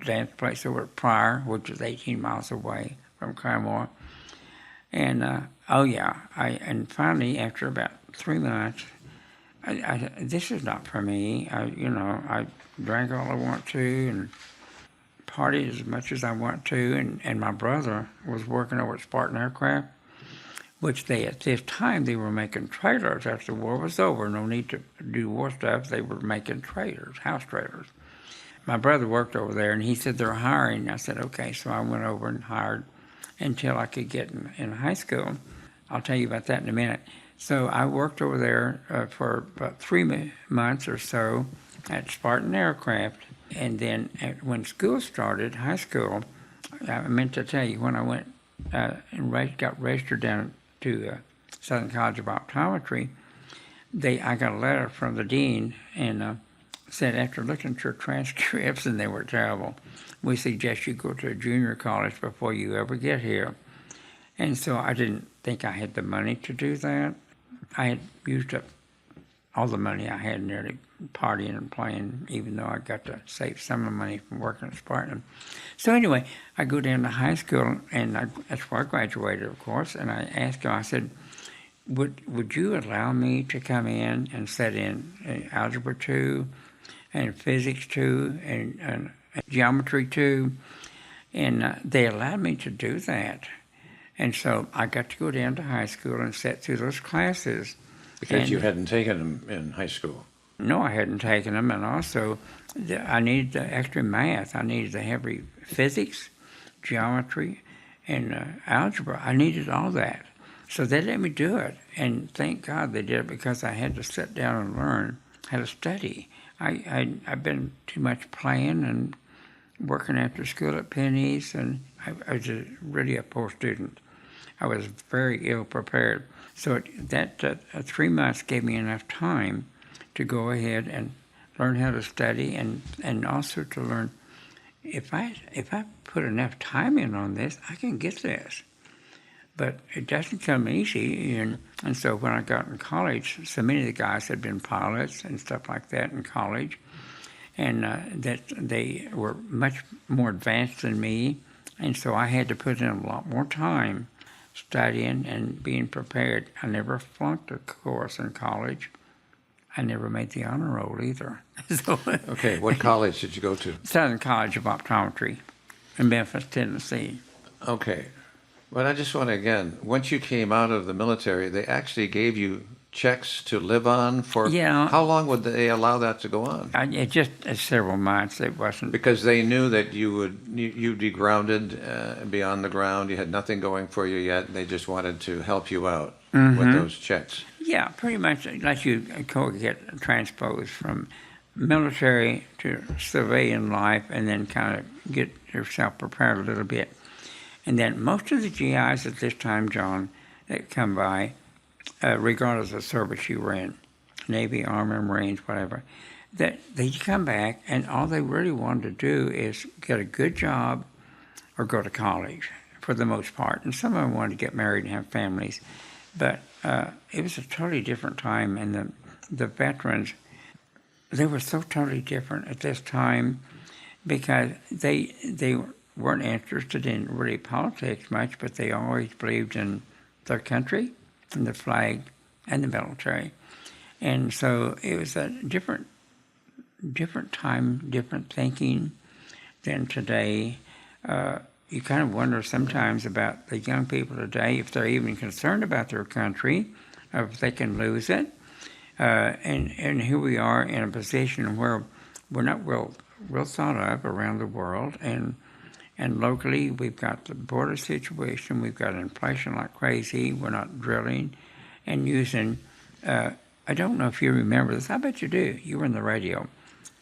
dance place over at Pryor, which is 18 miles away from Claremore. And, and finally, after about 3 months, this is not for me. I drank all I want to and partied as much as I want to. And my brother was working over at Spartan Aircraft, which at this time, they were making trailers. After the war was over, no need to do war stuff. They were making trailers, house trailers. My brother worked over there, and he said, they're hiring. I said, okay. So I went over and hired until I could get in high school. I'll tell you about that in a minute. So I worked over there for about 3 months or so at Spartan Aircraft. And then when school started, high school, I meant to tell you, when I went and got registered down to Southern College of Optometry, I got a letter from the dean and said, after looking at your transcripts, and they were terrible, we suggest you go to a junior college before you ever get here. And so I didn't think I had the money to do that. I had used up all the money I had nearly partying and playing, even though I got to save some of the money from working at Spartan. So anyway, I go down to high school, and that's where I graduated, of course, and I asked him, I said, would you allow me to come in and set in Algebra 2 and Physics 2 and Geometry 2? And they allowed me to do that. And so I got to go down to high school and sit through those classes. Because you hadn't taken them in high school. No, I hadn't taken them, and also I needed the extra math. I needed the heavy physics, geometry, and algebra. I needed all that. So they let me do it, and thank God they did it, because I had to sit down and learn how to study. I've been too much playing and working after school at Penny's, and I was really a poor student. I was very ill prepared. So that 3 months gave me enough time to go ahead and learn how to study, and also to learn if I put enough time in on this, I can get this. But it doesn't come easy, and so when I got in college, so many of the guys had been pilots and stuff like that in college, and that they were much more advanced than me, and so I had to put in a lot more time studying and being prepared. I never flunked a course in college. I never made the honor roll either. Okay, what college did you go to? Southern College of Optometry in Memphis, Tennessee. Okay. But I just want to, again, once you came out of the military, they actually gave you checks to live on for... Yeah. How long would they allow that to go on? It just several months. It wasn't... Because they knew that you'd be grounded beyond the ground. You had nothing going for you yet. They just wanted to help you out with those checks. Yeah, pretty much let you get transposed from military to civilian life, and then kind of get yourself prepared a little bit. And then most of the GIs at this time, John, that come by, regardless of service you were in, Navy, Army, Marines, whatever, that they come back and all they really wanted to do is get a good job or go to college, for the most part. And some of them wanted to get married and have families. But it was a totally different time, and the veterans, they were so totally different at this time, because they weren't interested in really politics much, but they always believed in their country and the flag and the military. And so it was a different time, different thinking than today. You kind of wonder sometimes about the young people today, if they're even concerned about their country, or if they can lose it. And here we are in a position where we're not real thought of around the world, and locally we've got the border situation, we've got inflation like crazy, we're not drilling and using, I don't know if you remember this, I bet you do, you were in the radio,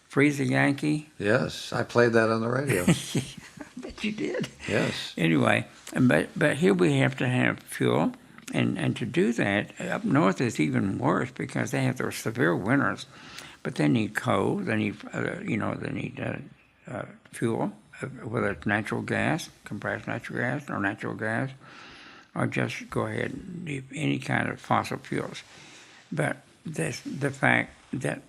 Freeze a Yankee. Yes, I played that on the radio. I bet you did. Yes. Anyway, but here we have to have fuel, and to do that, up north is even worse because they have those severe winters. But they need coal, they need, fuel, whether it's natural gas, compressed natural gas, or just go ahead and do any kind of fossil fuels. But the fact that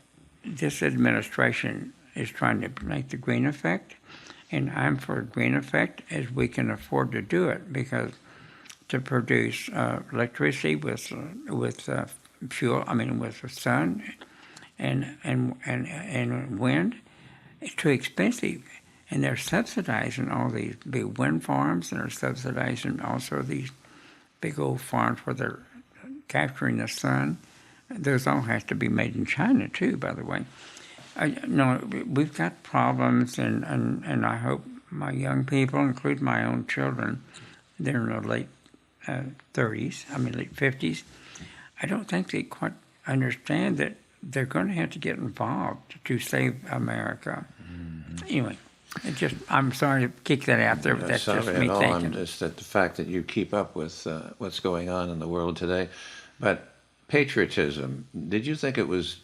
this administration is trying to make the green effect, and I'm for a green effect as we can afford to do it, because to produce electricity with fuel, with the sun and wind, it's too expensive. And they're subsidizing all these big wind farms, and they're subsidizing also these big old farms where they're capturing the sun. Those all have to be made in China too, by the way. We've got problems, and I hope my young people, including my own children, they're in their late 50s. I don't think they quite understand that they're going to have to get involved to save America. Mm-hmm. Anyway, I'm sorry to kick that out there, but that's just me thinking. It's that the fact that you keep up with what's going on in the world today. But patriotism, did you think it was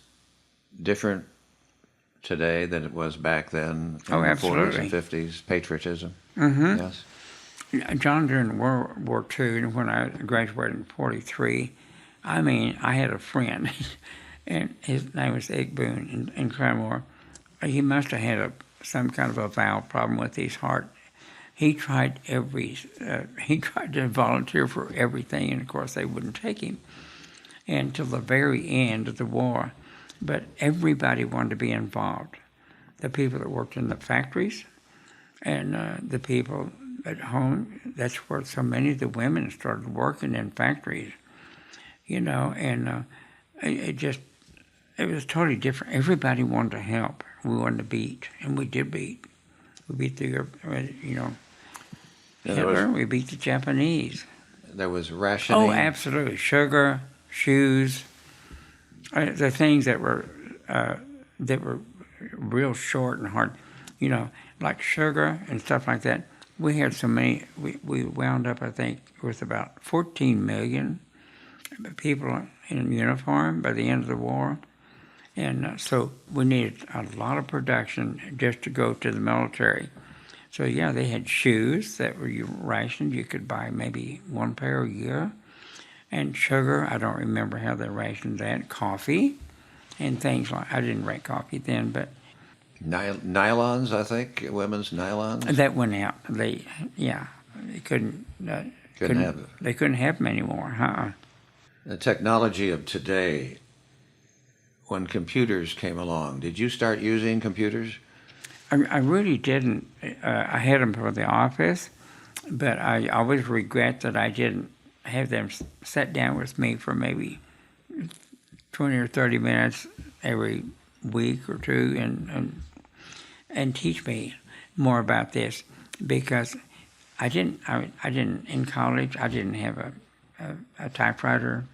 different today than it was back then in the absolutely. 40s and 50s? Patriotism? Mm-hmm. Yes. John, during World War II, when I graduated in 43, I had a friend, and his name was Ed Boone in Claremore. He must have had some kind of a valve problem with his heart. He tried to volunteer for everything, and of course they wouldn't take him. And till the very end of the war, but everybody wanted to be involved. The people that worked in the factories, and the people at home. That's where so many of the women started working in factories, and it was totally different. Everybody wanted to help. We wanted to beat, and we did beat. We beat Hitler. We beat the Japanese. There was rationing. Oh, absolutely. Sugar, shoes, the things that were real short and hard, like sugar and stuff like that. We had so many. We wound up, I think, with about 14 million people in uniform by the end of the war. And so we needed a lot of production just to go to the military. So, yeah, they had shoes that were rationed. You could buy maybe one pair a year. And sugar, I don't remember how they rationed that. Coffee and things like I didn't drink coffee then, but... Nylons, I think, women's nylons? That went out. They couldn't have it. They couldn't have them anymore, The technology of today, when computers came along, did you start using computers? I really didn't. I had them for the office, but I always regret that I didn't have them sit down with me for maybe 20 or 30 minutes every week or two and teach me more about this, because I didn't in college. I didn't have a typewriter.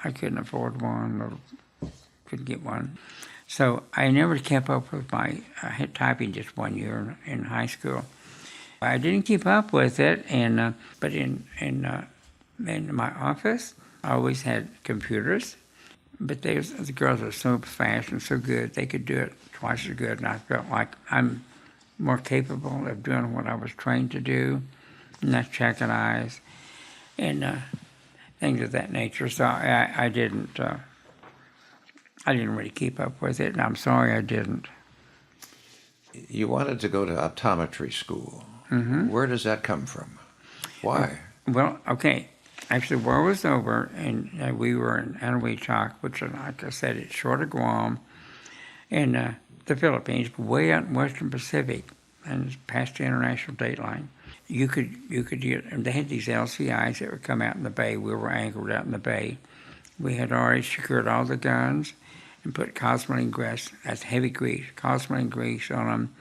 I couldn't afford one or couldn't get one. So I never kept up with I had typing just 1 year in high school. I didn't keep up with it, but in my office, I always had computers. But the girls are so fast and so good, they could do it twice as good, and I felt like I'm more capable of doing what I was trained to do, and that's checking eyes and things of that nature. So I didn't really keep up with it, and I'm sorry I didn't. You wanted to go to optometry school. Mm-hmm. Where does that come from? Why? Well, okay. Actually, the war was over, and we were in WWII, which, like I said, it's short of Guam, and the Philippines, way out in Western Pacific, and it's past the international date line. You could get, and they had these LCIs that would come out in the bay. We were anchored out in the bay. We had already secured all the guns and put cosmoline grease, that's heavy grease, cosmoline grease on them,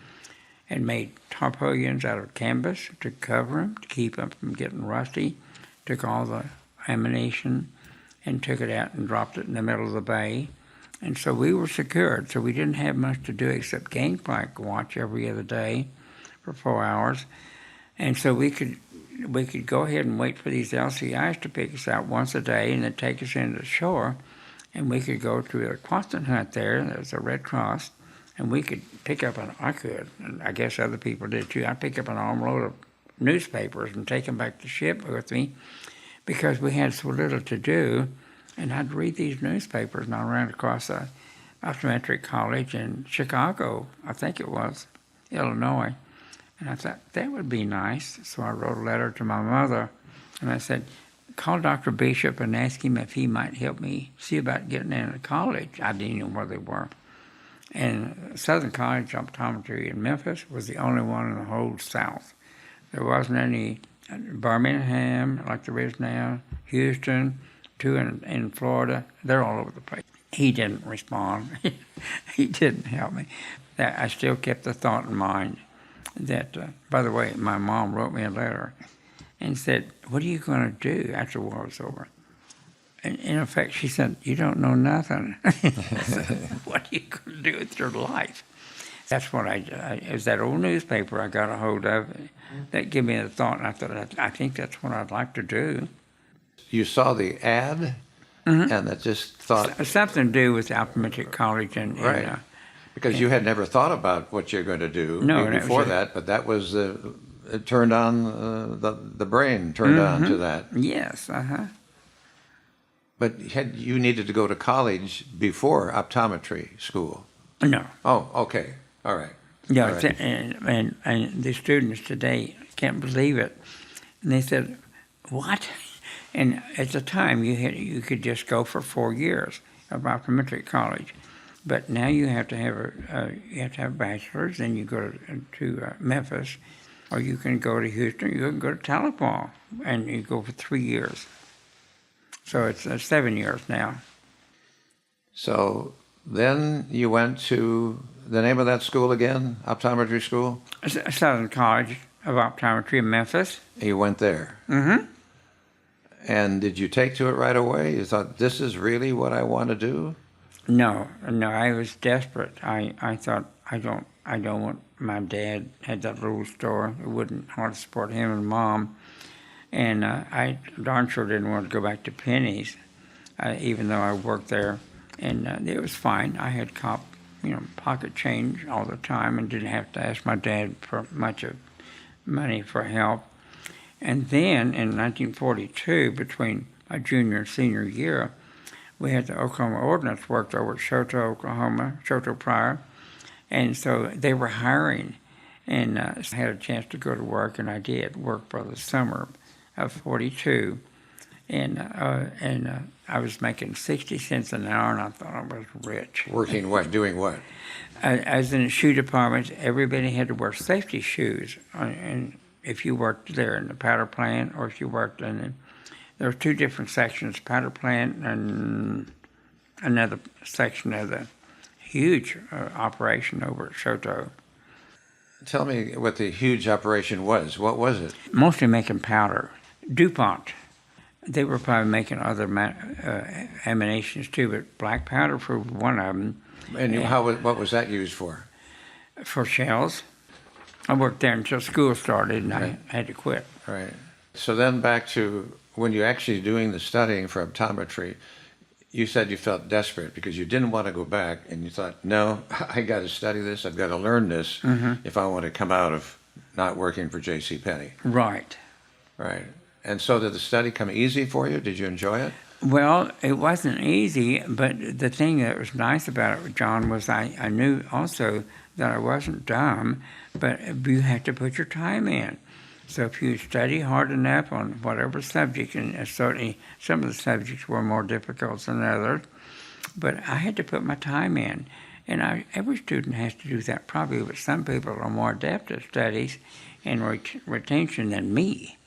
and made tarpaulins out of canvas to cover them, to keep them from getting rusty. Took all the ammunition and took it out and dropped it in the middle of the bay. And so we were secured, so we didn't have much to do except gangplank watch every other day for 4 hours. And so we could go ahead and wait for these LCIs to pick us out once a day and then take us into the shore, and we could go to a Quonset hut there. There's a Red Cross, and we could pick up I could, and I guess other people did too. I'd pick up an armload of newspapers and take them back to ship with me because we had so little to do, and I'd read these newspapers, and I ran across a optometric college in Chicago, I think it was, Illinois. And I thought, that would be nice. So I wrote a letter to my mother, and I said, call Dr. Bishop and ask him if he might help me see about getting into college. I didn't know where they were. And Southern College of Optometry in Memphis was the only one in the whole South. There wasn't any Birmingham like there is now, Houston, two in Florida. They're all over the place. He didn't respond. He didn't help me. I still kept the thought in mind that, by the way, my mom wrote me a letter and said, what are you going to do after the war was over? And in effect, she said, you don't know nothing. I said, what are you going to do with your life? That's what it was that old newspaper I got a hold of that gave me the thought, and I thought, I think that's what I'd like to do. You saw the ad, and that just thought... Something to do with optometric college and... Right. Because you had never thought about what you're going to do before that, but that was it turned on the brain turned on to that. Yes, But you needed to go to college before optometry school. No. Oh, okay, all right. Yeah, all right. And the students today can't believe it, and they said, "What?" And at the time, you could just go for 4 years of optometric college. But now you have to have a bachelor's, then you go to Memphis, or you can go to Houston, you can go to Claremore, and you go for 3 years. So it's 7 years now. So then you went to the name of that school again, optometry school? Southern College of Optometry in Memphis. You went there. Mm-hmm. And did you take to it right away? You thought, this is really what I want to do? No, I was desperate. I thought, I don't want, my dad had that little store. It wouldn't hardly support him and Mom. And I darn sure didn't want to go back to Penny's, even though I worked there. And it was fine. I had pocket change all the time and didn't have to ask my dad for much of money for help. And then in 1942, between my junior and senior year, we had the Oklahoma Ordnance worked over at Choteau, Oklahoma, Choteau Pryor, and so they were hiring, and I had a chance to go to work, and I did work for the summer of 42, and I was making 60 cents an hour, and I thought I was rich. Working what? Doing what? I was in the shoe department. Everybody had to wear safety shoes, and if you worked there in the powder plant, or if you worked in there were two different sections, powder plant and another section of the huge operation over at Choteau. Tell me what the huge operation was. What was it? Mostly making powder. DuPont. They were probably making other emanations too, but black powder for one of them. And what was that used for? For shells. I worked there until school started, and I had to quit. Right. So then back to when you're actually doing the studying for optometry, you said you felt desperate because you didn't want to go back, and you thought, no, I got to study this, I've got to learn this if I want to come out of not working for J.C. Penney. Right. Right. And so did the study come easy for you? Did you enjoy it? Well, it wasn't easy, but the thing that was nice about it, John, was I knew also that I wasn't dumb, but you had to put your time in. So if you study hard enough on whatever subject, and certainly some of the subjects were more difficult than others, but I had to put my time in. And every student has to do that probably, but some people are more adept at studies and retention than me.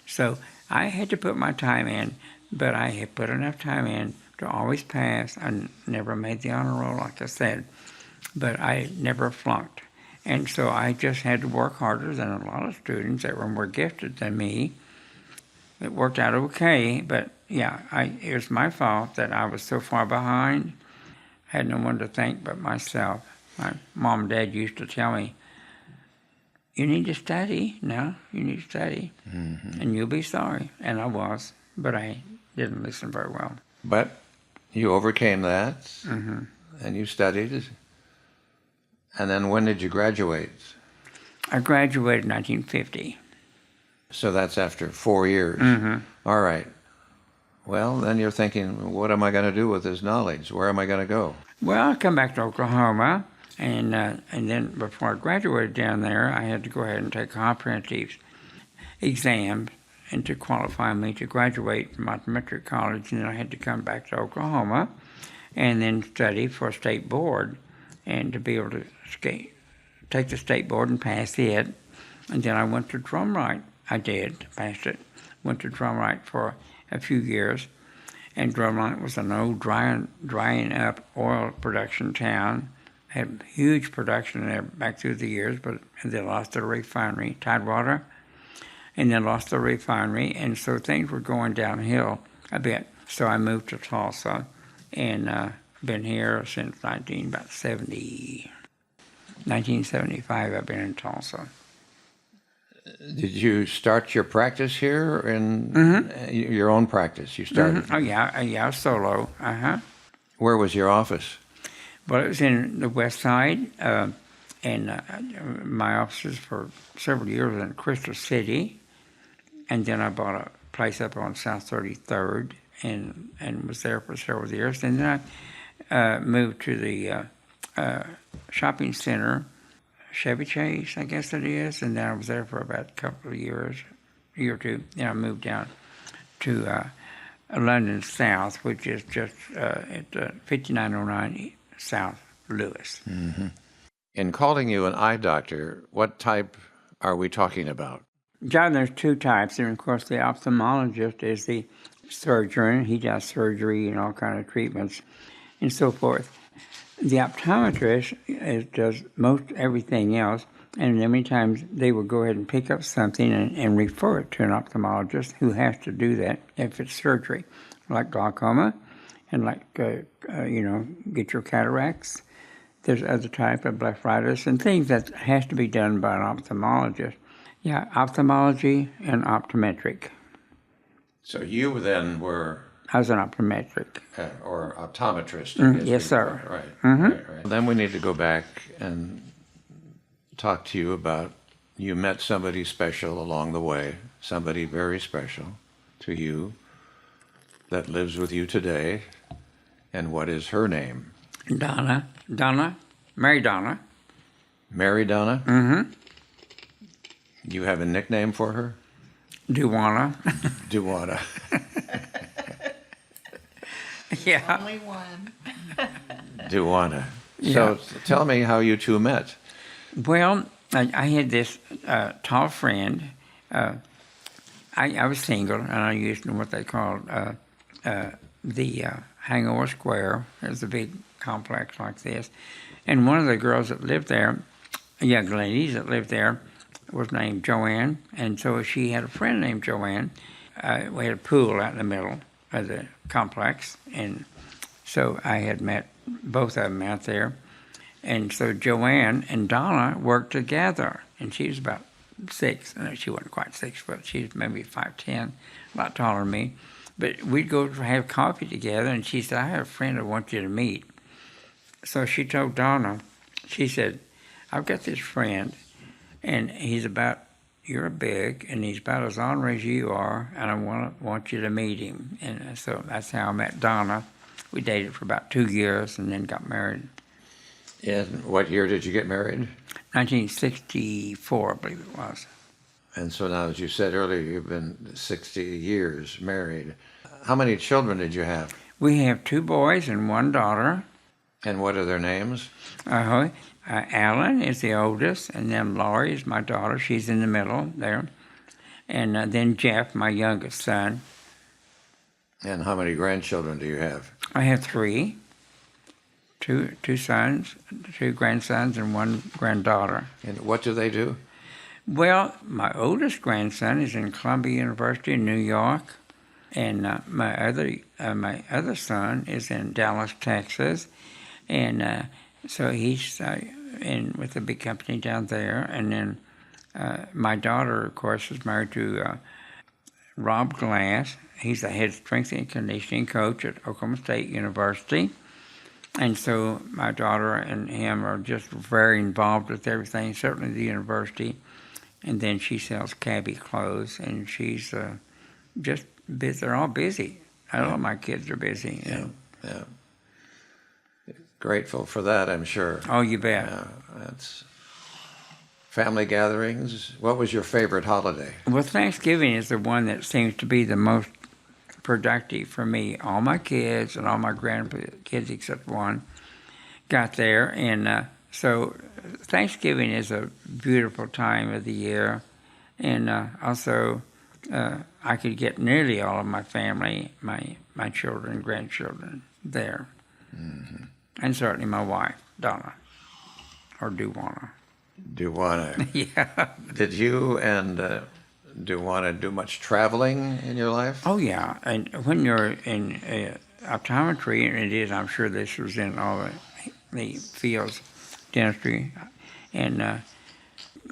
So I had to put my time in, but I had put enough time in to always pass. I never made the honor roll, like I said, but I never flunked. And so I just had to work harder than a lot of students that were more gifted than me. It worked out okay, but yeah, it was my fault that I was so far behind. I had no one to thank but myself. My mom and dad used to tell me, you need to study. No, you need to study. Mm-hmm. And you'll be sorry. And I was, but I didn't listen very well. But you overcame that, Mm-hmm. and you studied. And then when did you graduate? I graduated in 1950. So that's after 4 years. Mm-hmm. All right. Well, then you're thinking, what am I going to do with this knowledge? Where am I going to go? Well, I come back to Oklahoma, and then before I graduated down there, I had to go ahead and take comprehensive exams and to qualify me to graduate from Optometric College, and then I had to come back to Oklahoma and then study for a state board and to be able to take the state board and pass it. And then I went to Drumright. I did, passed it. Went to Drumright for a few years. And Drumright was an old drying up oil production town. Had huge production there back through the years, but they lost their refinery, Tidewater, and then lost their refinery, and so things were going downhill a bit. So I moved to Tulsa, and been here since 1975. I've been in Tulsa. Did you start your practice here in your own practice? You started. Oh yeah, solo. Where was your office? Well, it was in the West Side, and my offices for several years in Crystal City, and then I bought a place up on South 33rd, and was there for several years. And then I moved to the shopping center, Chevy Chase, I guess it is, and then I was there for about a couple of years, a year or two. Then I moved down to London South, which is just at 5909 South Lewis. Mm-hmm. In calling you an eye doctor, what type are we talking about? John, there's two types, and of course the ophthalmologist is the surgeon. He does surgery and all kind of treatments and so forth. The optometrist does most everything else, and many times they will go ahead and pick up something and refer it to an ophthalmologist who has to do that if it's surgery, like glaucoma, and like, get your cataracts. There's other type of blepharitis and things that has to be done by an ophthalmologist. Yeah, ophthalmology and optometric. So you then were... I was an optometric. Or optometrist. Yes, sir. Right. Mm-hmm. Right. Then we need to go back and talk to you about, you met somebody special along the way, somebody very special to you that lives with you today. And what is her name? Donna, Mary Donna. Mary Donna? Mm-hmm. You have a nickname for her? Duana. Duana. Yeah. Only one. Duana. Yeah. So tell me how you two met. Well, I had this tall friend. I was single, and I used what they called the Hangover Square. It was a big complex like this. And one of the girls that lived there, young ladies that lived there, was named Joanne. And so she had a friend named Joanne. We had a pool out in the middle of the complex. And so I had met both of them out there. And so Joanne and Donna worked together. And she was about 6. No, she wasn't quite 6, but she was maybe 5'10", a lot taller than me. But we'd go have coffee together, and she said, I have a friend I want you to meet. So she told Donna, she said, I've got this friend, and he's about your big, and he's about as ornery as you are, and I want you to meet him. And so that's how I met Donna. We dated for about 2 years and then got married. In what year did you get married? 1964, I believe it was. And so now, as you said earlier, you've been 60 years married. How many children did you have? We have 2 boys and 1 daughter. And what are their names? Alan is the oldest, and then Laurie is my daughter. She's in the middle there. And then Jeff, my youngest son. And how many grandchildren do you have? I have 3. Two sons, 2 grandsons, and 1 granddaughter. And what do they do? Well, my oldest grandson is in Columbia University in New York, and my other son is in Dallas, Texas, and so he's in with a big company down there. And then my daughter, of course, is married to Rob Glass. He's the head strength and conditioning coach at Oklahoma State University. And so my daughter and him are just very involved with everything, certainly the university. And then she sells cabbie clothes, and she's just busy. They're all busy. All of my kids are busy. Yeah. Grateful for that, I'm sure. Oh, you bet. That's family gatherings. What was your favorite holiday? Well, Thanksgiving is the one that seems to be the most productive for me. All my kids and all my grandkids, except one, got there. And so Thanksgiving is a beautiful time of the year. And also, I could get nearly all of my family, my children and grandchildren there. Mm-hmm. And certainly my wife, Donna, or Duwana. Duwana. Yeah. Did you and Duwana do much traveling in your life? Oh, yeah. And when you're in optometry, and it is, I'm sure this was in all the fields, dentistry, and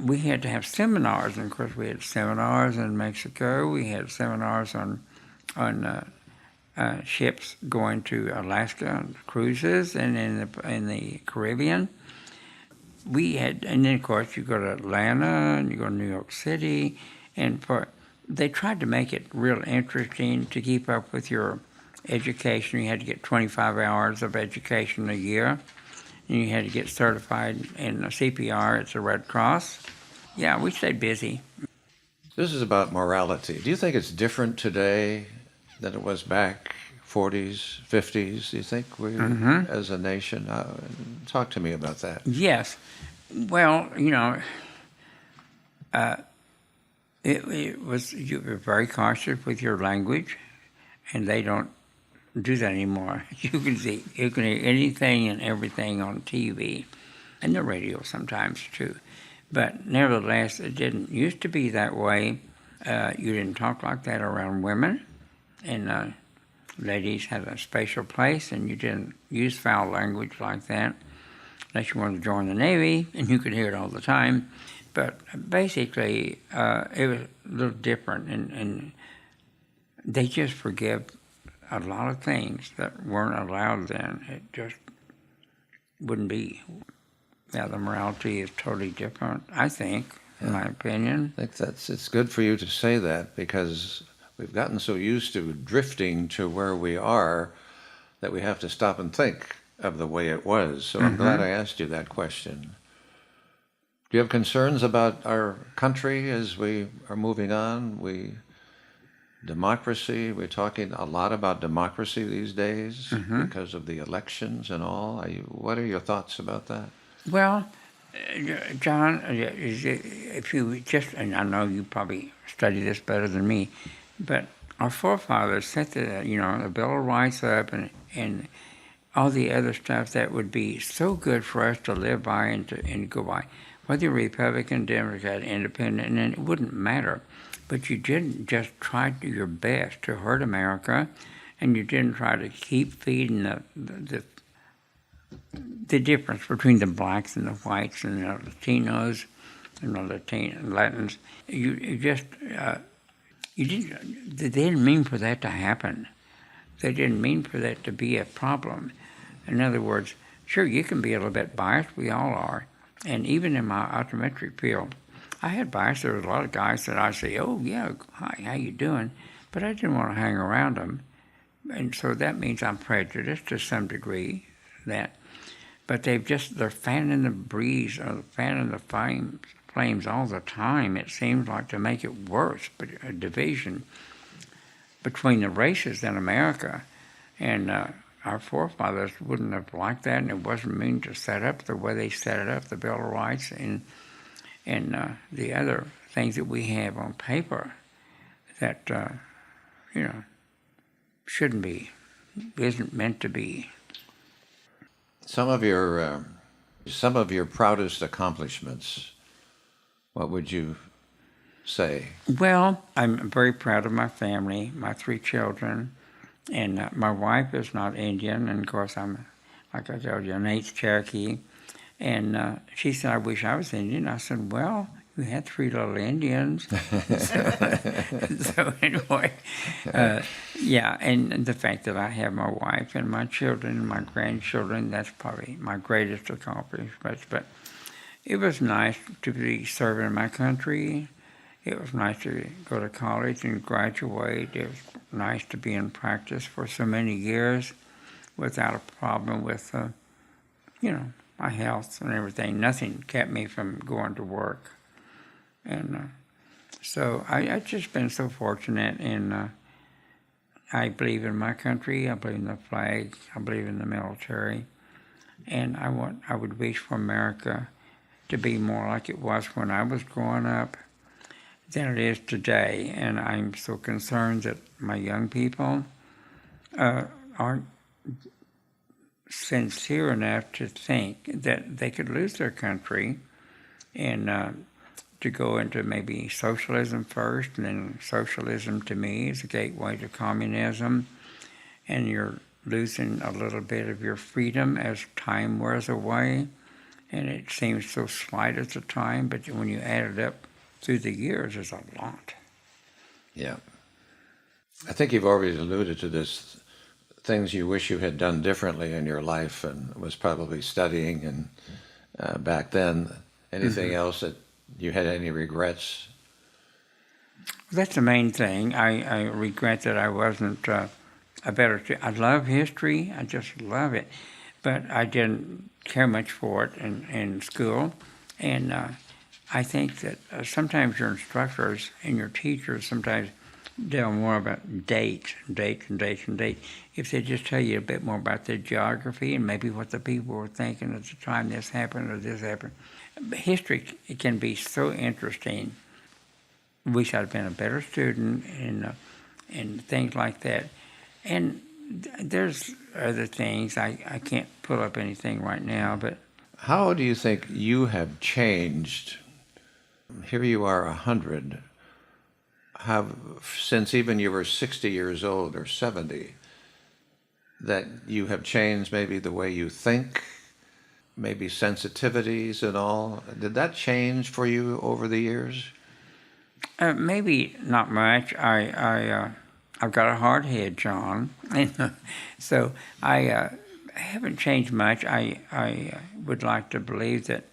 we had to have seminars. And, of course, we had seminars in Mexico. We had seminars on ships going to Alaska on cruises and in the Caribbean. We had, and then of course you go to Atlanta and you go to New York City, and they tried to make it real interesting to keep up with your education. You had to get 25 hours of education a year, and you had to get certified in CPR. It's a Red Cross. Yeah, we stayed busy. This is about morality. Do you think it's different today than it was back 40s, 50s? Do you think we, as a nation, talk to me about that. Yes. Well, it was, you were very cautious with your language, and they don't do that anymore. You can hear anything and everything on TV, and the radio sometimes too. But nevertheless, it didn't used to be that way. You didn't talk like that around women, and ladies had a special place, and you didn't use foul language like that unless you wanted to join the Navy, and you could hear it all the time. But basically, it was a little different, and they just forgive a lot of things that weren't allowed then. It just wouldn't be. Yeah, the morality is totally different, I think, in my opinion. I think it's good for you to say that, because we've gotten so used to drifting to where we are that we have to stop and think of the way it was. So I'm glad I asked you that question. Do you have concerns about our country as we are moving on? Democracy, we're talking a lot about democracy these days because of the elections and all. What are your thoughts about that? Well, John, if you just, and I know you probably study this better than me, but our forefathers set the Bill of Rights up and all the other stuff that would be so good for us to live by and go by. Whether you're Republican, Democrat, Independent, and it wouldn't matter. But you didn't just try to do your best to hurt America, and you didn't try to keep feeding the difference between the blacks and the whites and the Latinos and the Latins. You just you didn't. They didn't mean for that to happen. They didn't mean for that to be a problem. In other words, sure, you can be a little bit biased. We all are. And even in my optometry field, I had bias. There was a lot of guys that I say, "Oh yeah, hi, how you doing?" But I didn't want to hang around them, and so that means I'm prejudiced to some degree. But they're fanning the breeze or fanning the flames all the time. It seems like to make it worse, but a division between the races in America, and our forefathers wouldn't have liked that, and it wasn't mean to set up the way they set it up, the Bill of Rights and the other things that we have on paper that shouldn't be, isn't meant to be. Some of your proudest accomplishments, what would you say? Well, I'm very proud of my family, my 3 children, and my wife is not Indian, and of course I'm, like I told you, an 8th Cherokee. And she said, "I wish I was Indian." I said, "Well, we had 3 little Indians. So anyway, yeah, and the fact that I have my wife and my children and my grandchildren, that's probably my greatest accomplishment. But it was nice to be serving my country. It was nice to go to college and graduate. It was nice to be in practice for so many years without a problem with, my health and everything. Nothing kept me from going to work. And so I've just been so fortunate, and I believe in my country, I believe in the flag, I believe in the military, and I would wish for America to be more like it was when I was growing up than it is today. And I'm so concerned that my young people aren't sincere enough to think that they could lose their country and to go into maybe socialism first, and then socialism to me is a gateway to communism, and you're losing a little bit of your freedom as time wears away, and it seems so slight at the time, but when you add it up through the years, it's a lot. Yeah. I think you've already alluded to this, things you wish you had done differently in your life, and was probably studying and back then. Anything else that you had any regrets? That's the main thing. I regret that I wasn't a better student. I love history. I just love it. But I didn't care much for it in school. And I think that sometimes your instructors and your teachers sometimes deal more about date. If they just tell you a bit more about the geography and maybe what the people were thinking at the time this happened or this happened. History, it can be so interesting. Wish I'd been a better student and things like that. And there's other things. I can't pull up anything right now, but... How do you think you have changed? Here you are 100. Since even you were 60 years old or 70, that you have changed maybe the way you think, maybe sensitivities and all. Did that change for you over the years? Maybe not much. I've got a hard head, John, so I haven't changed much. I would like to believe that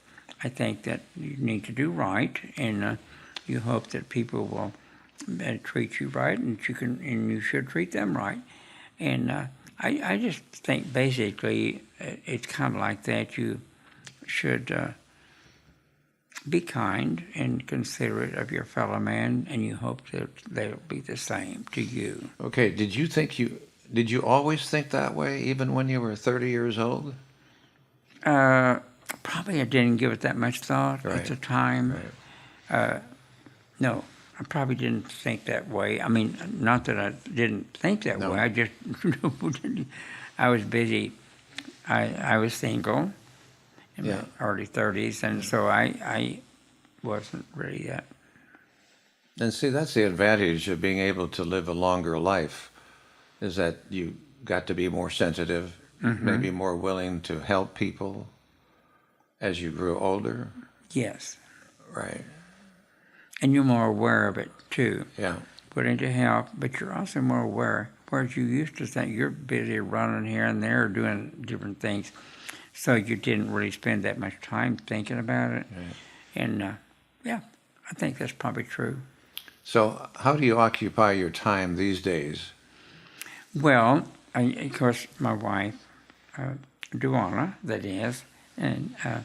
I think that you need to do right, and you hope that people will treat you right, and you should treat them right. And I just think basically it's kind of like that. You should be kind and considerate of your fellow man, and you hope that they'll be the same to you. Okay, did you always think that way, even when you were 30 years old? Probably I didn't give it that much thought at the time. Right. No, I probably didn't think that way. I mean, not that I didn't think that way. I just, I was busy. I was single in my early 30s, and so I wasn't really that. And see, that's the advantage of being able to live a longer life, is that you got to be more sensitive, maybe more willing to help people as you grew older. Yes. Right. And you're more aware of it, too. Yeah. Willing to help, but you're also more aware. Whereas you used to think you're busy running here and there, doing different things, so you didn't really spend that much time thinking about it. Right. And, I think that's probably true. So how do you occupy your time these days? Well, of course, my wife, Duana, that is, and I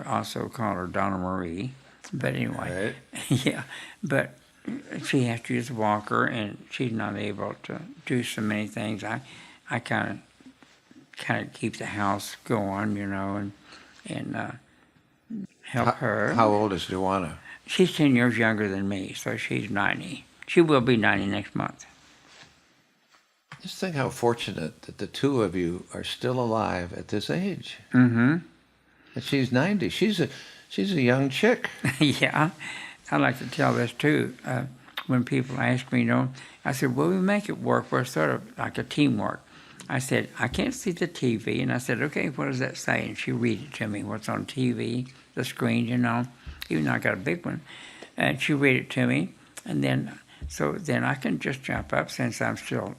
also call her Donna Marie. But anyway, right. But she has to use a walker, and she's not able to do so many things. I kind of keep the house going, and help her. How old is Duana? She's 10 years younger than me, so she's 90. She will be 90 next month. Just think how fortunate that the two of you are still alive at this age. Mm-hmm. And she's 90. She's a young chick. Yeah, I like to tell this too. When people ask me, I said, well, we make it work. We're sort of like a teamwork. I said, I can't see the TV. And I said, okay, what does that say? And she read it to me, what's on TV, the screen, even though I got a big one. And she read it to me, and then I can just jump up since I'm still,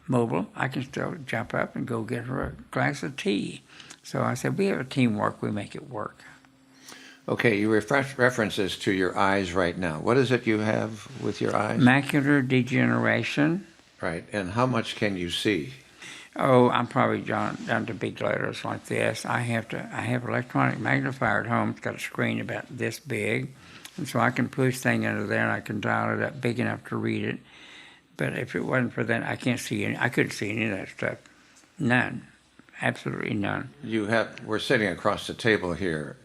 mobile. I can still jump up and go get her a glass of tea. So I said, we have a teamwork, we make it work. Okay, you references to your eyes right now. What is it you have with your eyes? Macular degeneration. Right, and how much can you see? Oh, I'm probably down to big letters like this. I have electronic magnifier at home. It's got a screen about this big, and so I can push things under there and I can dial it up big enough to read it. But if it wasn't for that, I couldn't see any of that stuff. None. Absolutely none. We're sitting across the table here.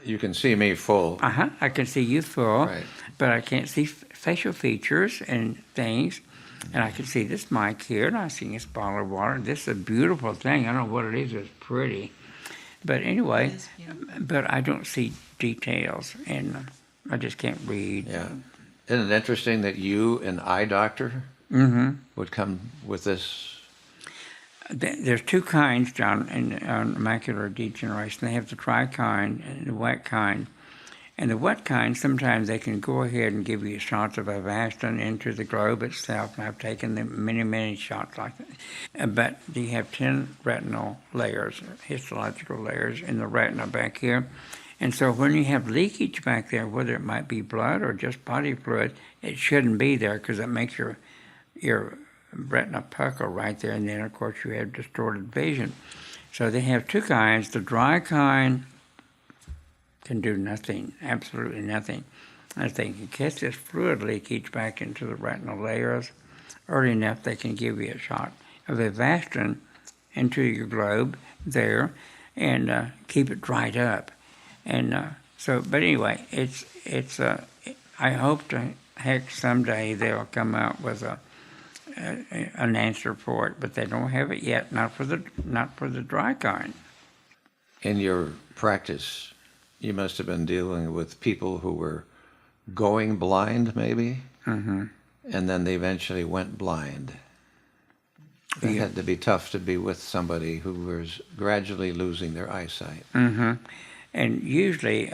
You can see me full. I can see you full, right. But I can't see facial features and things. And I can see this mic here, and I see this bottle of water. This is a beautiful thing. I don't know what it is. It's pretty. But anyway, but I don't see details, and I just can't read. Yeah. Isn't it interesting that you, an eye doctor, would come with this? There's two kinds, John, in macular degeneration. They have the dry kind and the wet kind. And the wet kind, sometimes they can go ahead and give you shots of Avastin into the globe itself, and I've taken them many shots like that. But you have 10 retinal layers, histological layers in the retina back here. And so when you have leakage back there, whether it might be blood or just body fluid, it shouldn't be there because it makes your retina pucker right there, and then of course you have distorted vision. So they have two kinds. The dry kind can do nothing, absolutely nothing. If they can catch this fluid leakage back into the retinal layers early enough, they can give you a shot of Avastin into your globe there and keep it dried up. And but anyway, it's I hope to heck someday they'll come out with an answer for it, but they don't have it yet. Not for the dry kind. In your practice, you must have been dealing with people who were going blind, maybe, and then they eventually went blind. It had to be tough to be with somebody who was gradually losing their eyesight. And usually,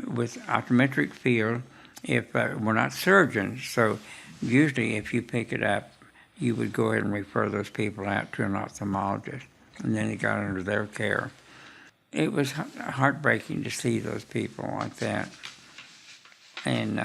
with optometric field, if we're not surgeons, so usually if you pick it up, you would go ahead and refer those people out to an ophthalmologist, and then they got under their care. It was heartbreaking to see those people like that, and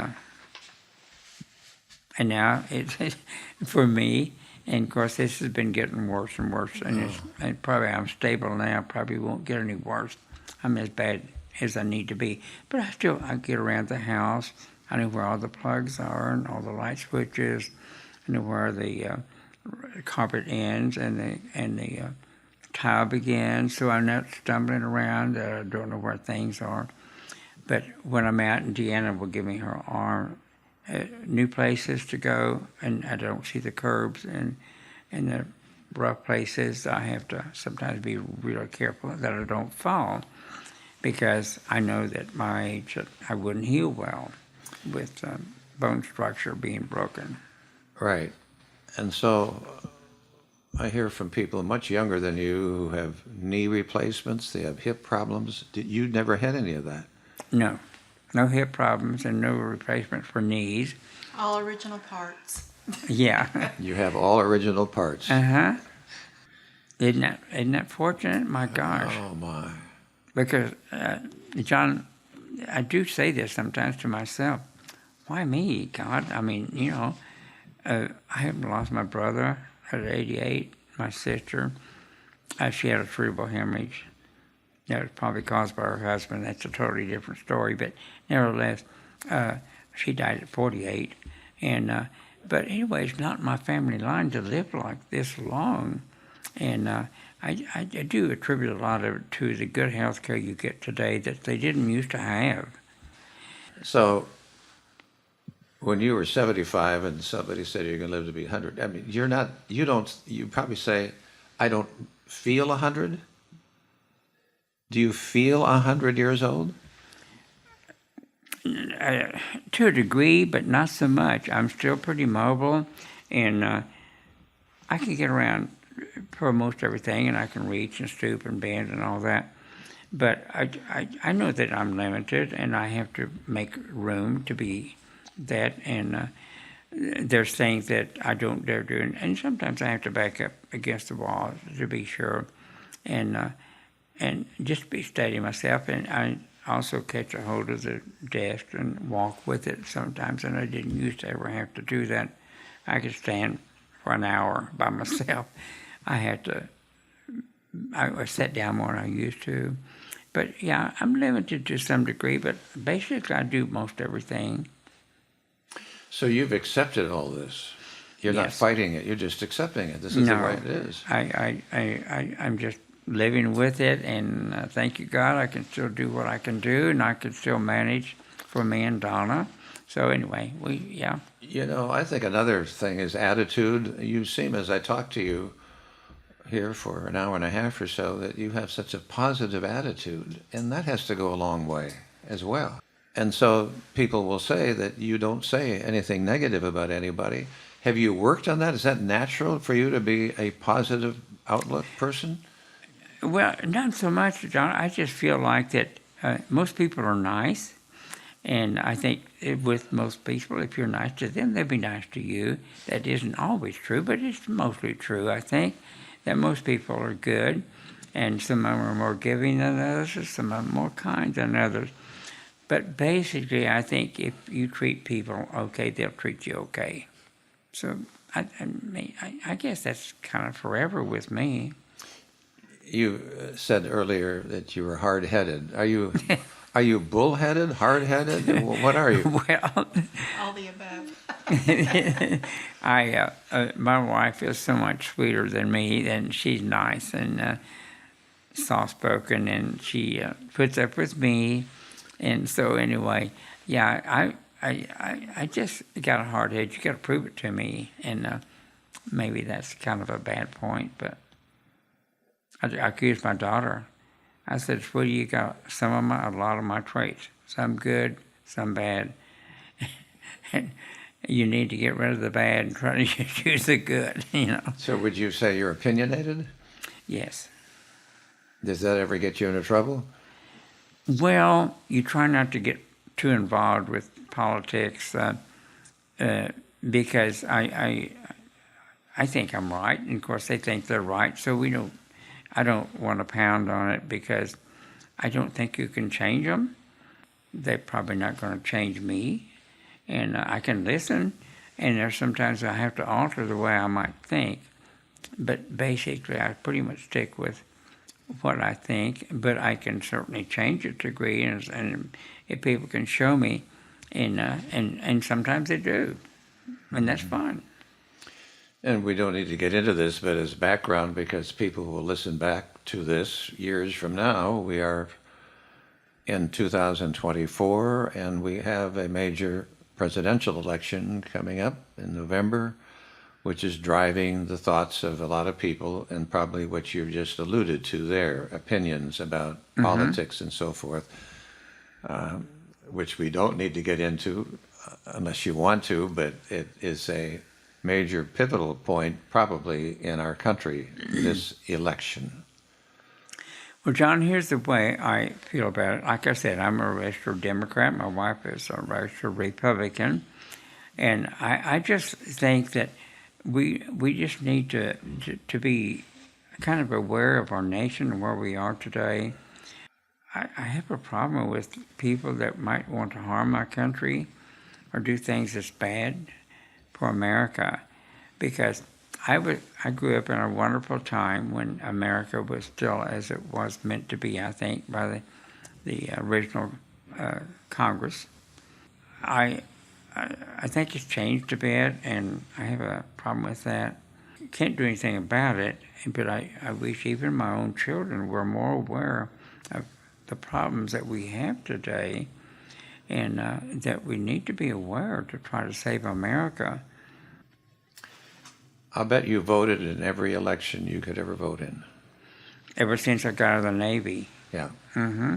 now it's for me. And of course, this has been getting worse and worse, and probably I'm stable now. Probably won't get any worse. I'm as bad as I need to be, but I get around the house. I know where all the plugs are and all the light switches. I know where the carpet ends and the tile begins, so I'm not stumbling around. I don't know where things are. But when I'm out, and Deanna will give me her arm, new places to go, and I don't see the curbs and the rough places. I have to sometimes be really careful that I don't fall, because I know that my age, I wouldn't heal well with bone structure being broken. Right. And so I hear from people much younger than you who have knee replacements, they have hip problems. You never had any of that? No. No hip problems and no replacement for knees. All original parts. Yeah. You have all original parts. Uh-huh. Isn't that fortunate? My gosh. Oh, my. Because, John, I do say this sometimes to myself. Why me, God? I mean, I haven't lost my brother at 88, my sister. She had a cerebral hemorrhage. That was probably caused by her husband. That's a totally different story. But nevertheless, she died at 48. But anyway, it's not my family line to live like this long. And I do attribute a lot of it to the good health care you get today that they didn't used to have. So when you were 75 and somebody said you're going to live to be 100, I mean, you probably say, I don't feel 100? Do you feel 100 years old? To a degree, but not so much. I'm still pretty mobile, and I can get around for most everything, and I can reach and stoop and bend and all that. But I know that I'm limited, and I have to make room to be that. And there's things that I don't dare do, and sometimes I have to back up against the wall to be sure, and just be steady myself. And I also catch a hold of the desk and walk with it sometimes, and I didn't used to ever have to do that. I could stand for an hour by myself. I sat down more than I used to. But yeah, I'm limited to some degree, but basically I do most everything. So you've accepted all this. You're not Yes. fighting it. You're just accepting it. This is the way it is. I'm just living with it, and thank you, God, I can still do what I can do, and I can still manage for me and Donna. So anyway, yeah. You know, I think another thing is attitude. You seem, as I talk to you here for an hour and a half or so, that you have such a positive attitude, and that has to go a long way as well. And so people will say that you don't say anything negative about anybody. Have you worked on that? Is that natural for you to be a positive outlook person? Well, not so much, John. I just feel like that most people are nice, and I think with most people, if you're nice to them, they'll be nice to you. That isn't always true, but it's mostly true, I think, that most people are good, and some of them are more giving than others, and some of them more kind than others. But basically, I think if you treat people okay, they'll treat you okay. So I guess that's kind of forever with me. You said earlier that you were hard-headed. Are you bull-headed, hard-headed? What are you? Well, All the above. my wife is so much sweeter than me, and she's nice and soft-spoken, and she puts up with me. And so anyway, yeah, I just got a hard head. You got to prove it to me, and maybe that's kind of a bad point, but I accused my daughter. I said, "Sweetie, you got a lot of my traits. Some good, some bad, and you need to get rid of the bad and try to use the good." You know. So would you say you're opinionated? Yes. Does that ever get you into trouble? Well, you try not to get too involved with politics because I think I'm right, and of course they think they're right. So I don't want to pound on it because I don't think you can change them. They're probably not going to change me, and I can listen. And there's sometimes I have to alter the way I might think, but basically I pretty much stick with what I think, but I can certainly change it to a degree, and if people can show me, and sometimes they do, and that's fine. And we don't need to get into this, but as background, because people will listen back to this years from now, we are in 2024, and we have a major presidential election coming up in November, which is driving the thoughts of a lot of people, and probably what you've just alluded to there, opinions about politics and so forth, which we don't need to get into unless you want to, but it is a major pivotal point probably in our country, this election. Well, John, here's the way I feel about it. Like I said, I'm a registered Democrat. My wife is a registered Republican. And I just think that we just need to be kind of aware of our nation and where we are today. I have a problem with people that might want to harm my country or do things that's bad for America, because I grew up in a wonderful time when America was still as it was meant to be, I think, by the original Congress. I think it's changed a bit, and I have a problem with that. Can't do anything about it, but I wish even my own children were more aware of the problems that we have today, and that we need to be aware to try to save America. I'll bet you voted in every election you could ever vote in. Ever since I got out of the Navy. Yeah. Mm-hmm.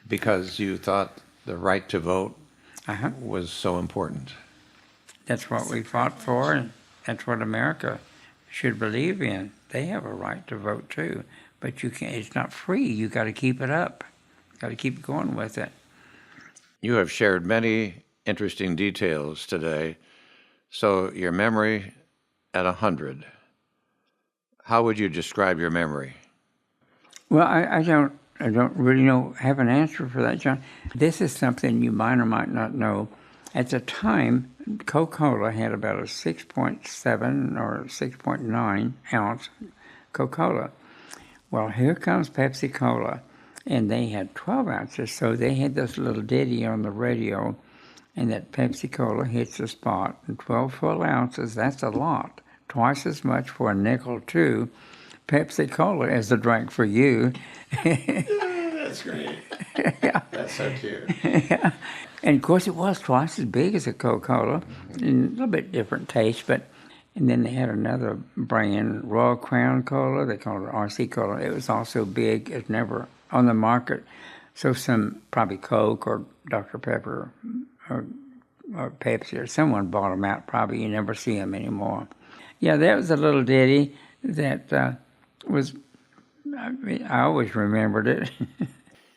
Because you thought the right to vote Uh-huh. was so important. That's what we fought for, and that's what America should believe in. They have a right to vote too. but you can't. It's not free. You got to keep it up. Got to keep going with it. You have shared many interesting details today. So your memory at 100, how would you describe your memory? Well, I don't really have an answer for that, John. This is something you might or might not know. At the time, Coca-Cola had about a 6.7 or 6.9 ounce Coca-Cola. Well, here comes Pepsi-Cola, and they had 12 ounces, so they had this little ditty on the radio, and that Pepsi-Cola hits the spot, and 12 full ounces, that's a lot. Twice as much for a nickel, too. Pepsi-Cola is a drink for you. That's great. Yeah. That's so cute. Yeah. And, of course, it was twice as big as a Coca-Cola, and a little bit different taste, and then they had another brand, Royal Crown Cola, they called it RC Cola. It was also big. It's never on the market. So some, probably Coke or Dr. Pepper or Pepsi or someone bought them out. Probably you never see them anymore. Yeah, that was a little ditty that was, I always remembered it.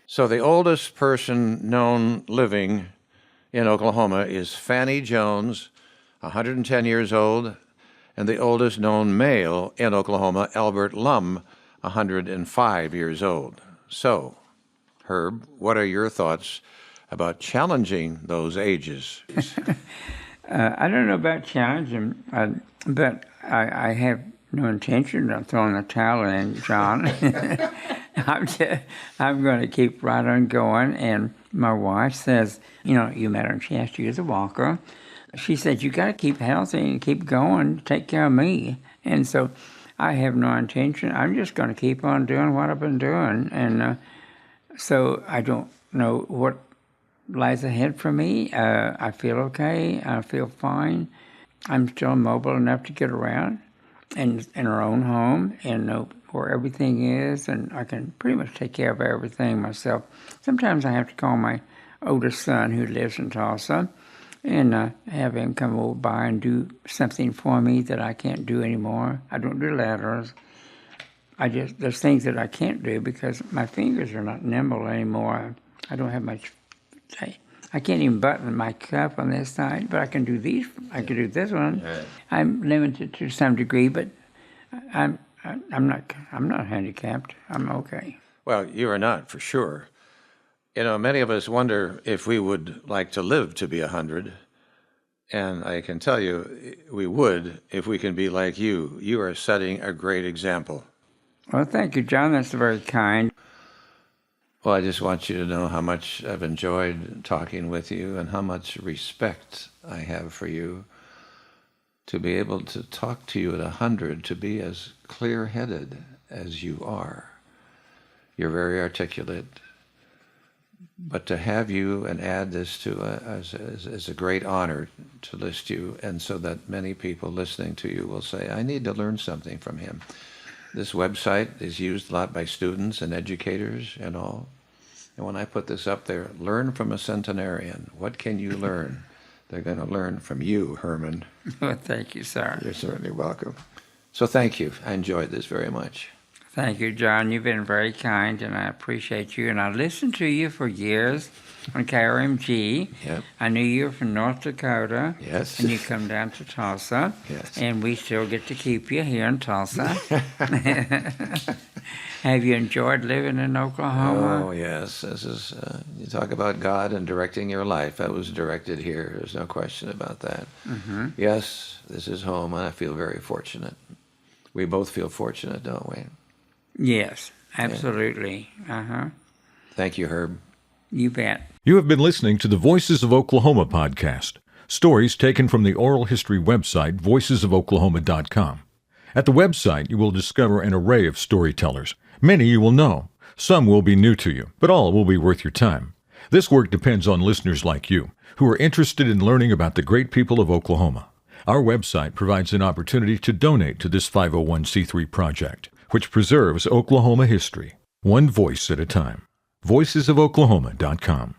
So the oldest person known living in Oklahoma is Fanny Jones, 110 years old, and the oldest known male in Oklahoma, Albert Lum, 105 years old. So, Herb, what are your thoughts about challenging those ages? I don't know about challenging, but I have no intention of throwing the towel in, John. I'm going to keep right on going. And my wife says, you met her and she asked you as a walker. She said, you got to keep healthy and keep going, take care of me. And so I have no intention. I'm just going to keep on doing what I've been doing. And so I don't know what lies ahead for me. I feel okay. I feel fine. I'm still mobile enough to get around and in our own home and know where everything is, and I can pretty much take care of everything myself. Sometimes I have to call my oldest son who lives in Tulsa and have him come over by and do something for me that I can't do anymore. I don't do letters. There's things that I can't do because my fingers are not nimble anymore. I don't have much. I can't even button my cuff on this side, but I can do these. I can do this one. Right. I'm limited to some degree, but I'm not handicapped. I'm okay. Well, you are not, for sure. Many of us wonder if we would like to live to be 100, and I can tell you we would if we can be like you. You are setting a great example. Well, thank you, John. That's very kind. Well, I just want you to know how much I've enjoyed talking with you and how much respect I have for you to be able to talk to you at 100, to be as clear-headed as you are. You're very articulate. But to have you and add this to as a great honor to list you, and so that many people listening to you will say, I need to learn something from him. This website is used a lot by students and educators and all. And when I put this up there, learn from a centenarian. What can you learn? They're going to learn from you, Herman. Well, thank you, sir. You're certainly welcome. So thank you. I enjoyed this very much. Thank you, John. You've been very kind, and I appreciate you. And I listened to you for years on KRMG. Yep. I knew you were from North Dakota. Yes. And you come down to Tulsa. Yes. And we still get to keep you here in Tulsa. Have you enjoyed living in Oklahoma? Oh, yes. This is, you talk about God and directing your life. I was directed here. There's no question about that. Mm-hmm. Yes, this is home, and I feel very fortunate. We both feel fortunate, don't we? Yes, absolutely. Yeah. Uh-huh. Thank you, Herb. You bet. You have been listening to the Voices of Oklahoma podcast. Stories taken from the oral history website, voicesofoklahoma.com. At the website, you will discover an array of storytellers. Many you will know. Some will be new to you, but all will be worth your time. This work depends on listeners like you, who are interested in learning about the great people of Oklahoma. Our website provides an opportunity to donate to this 501c3 project, which preserves Oklahoma history, one voice at a time. voicesofoklahoma.com.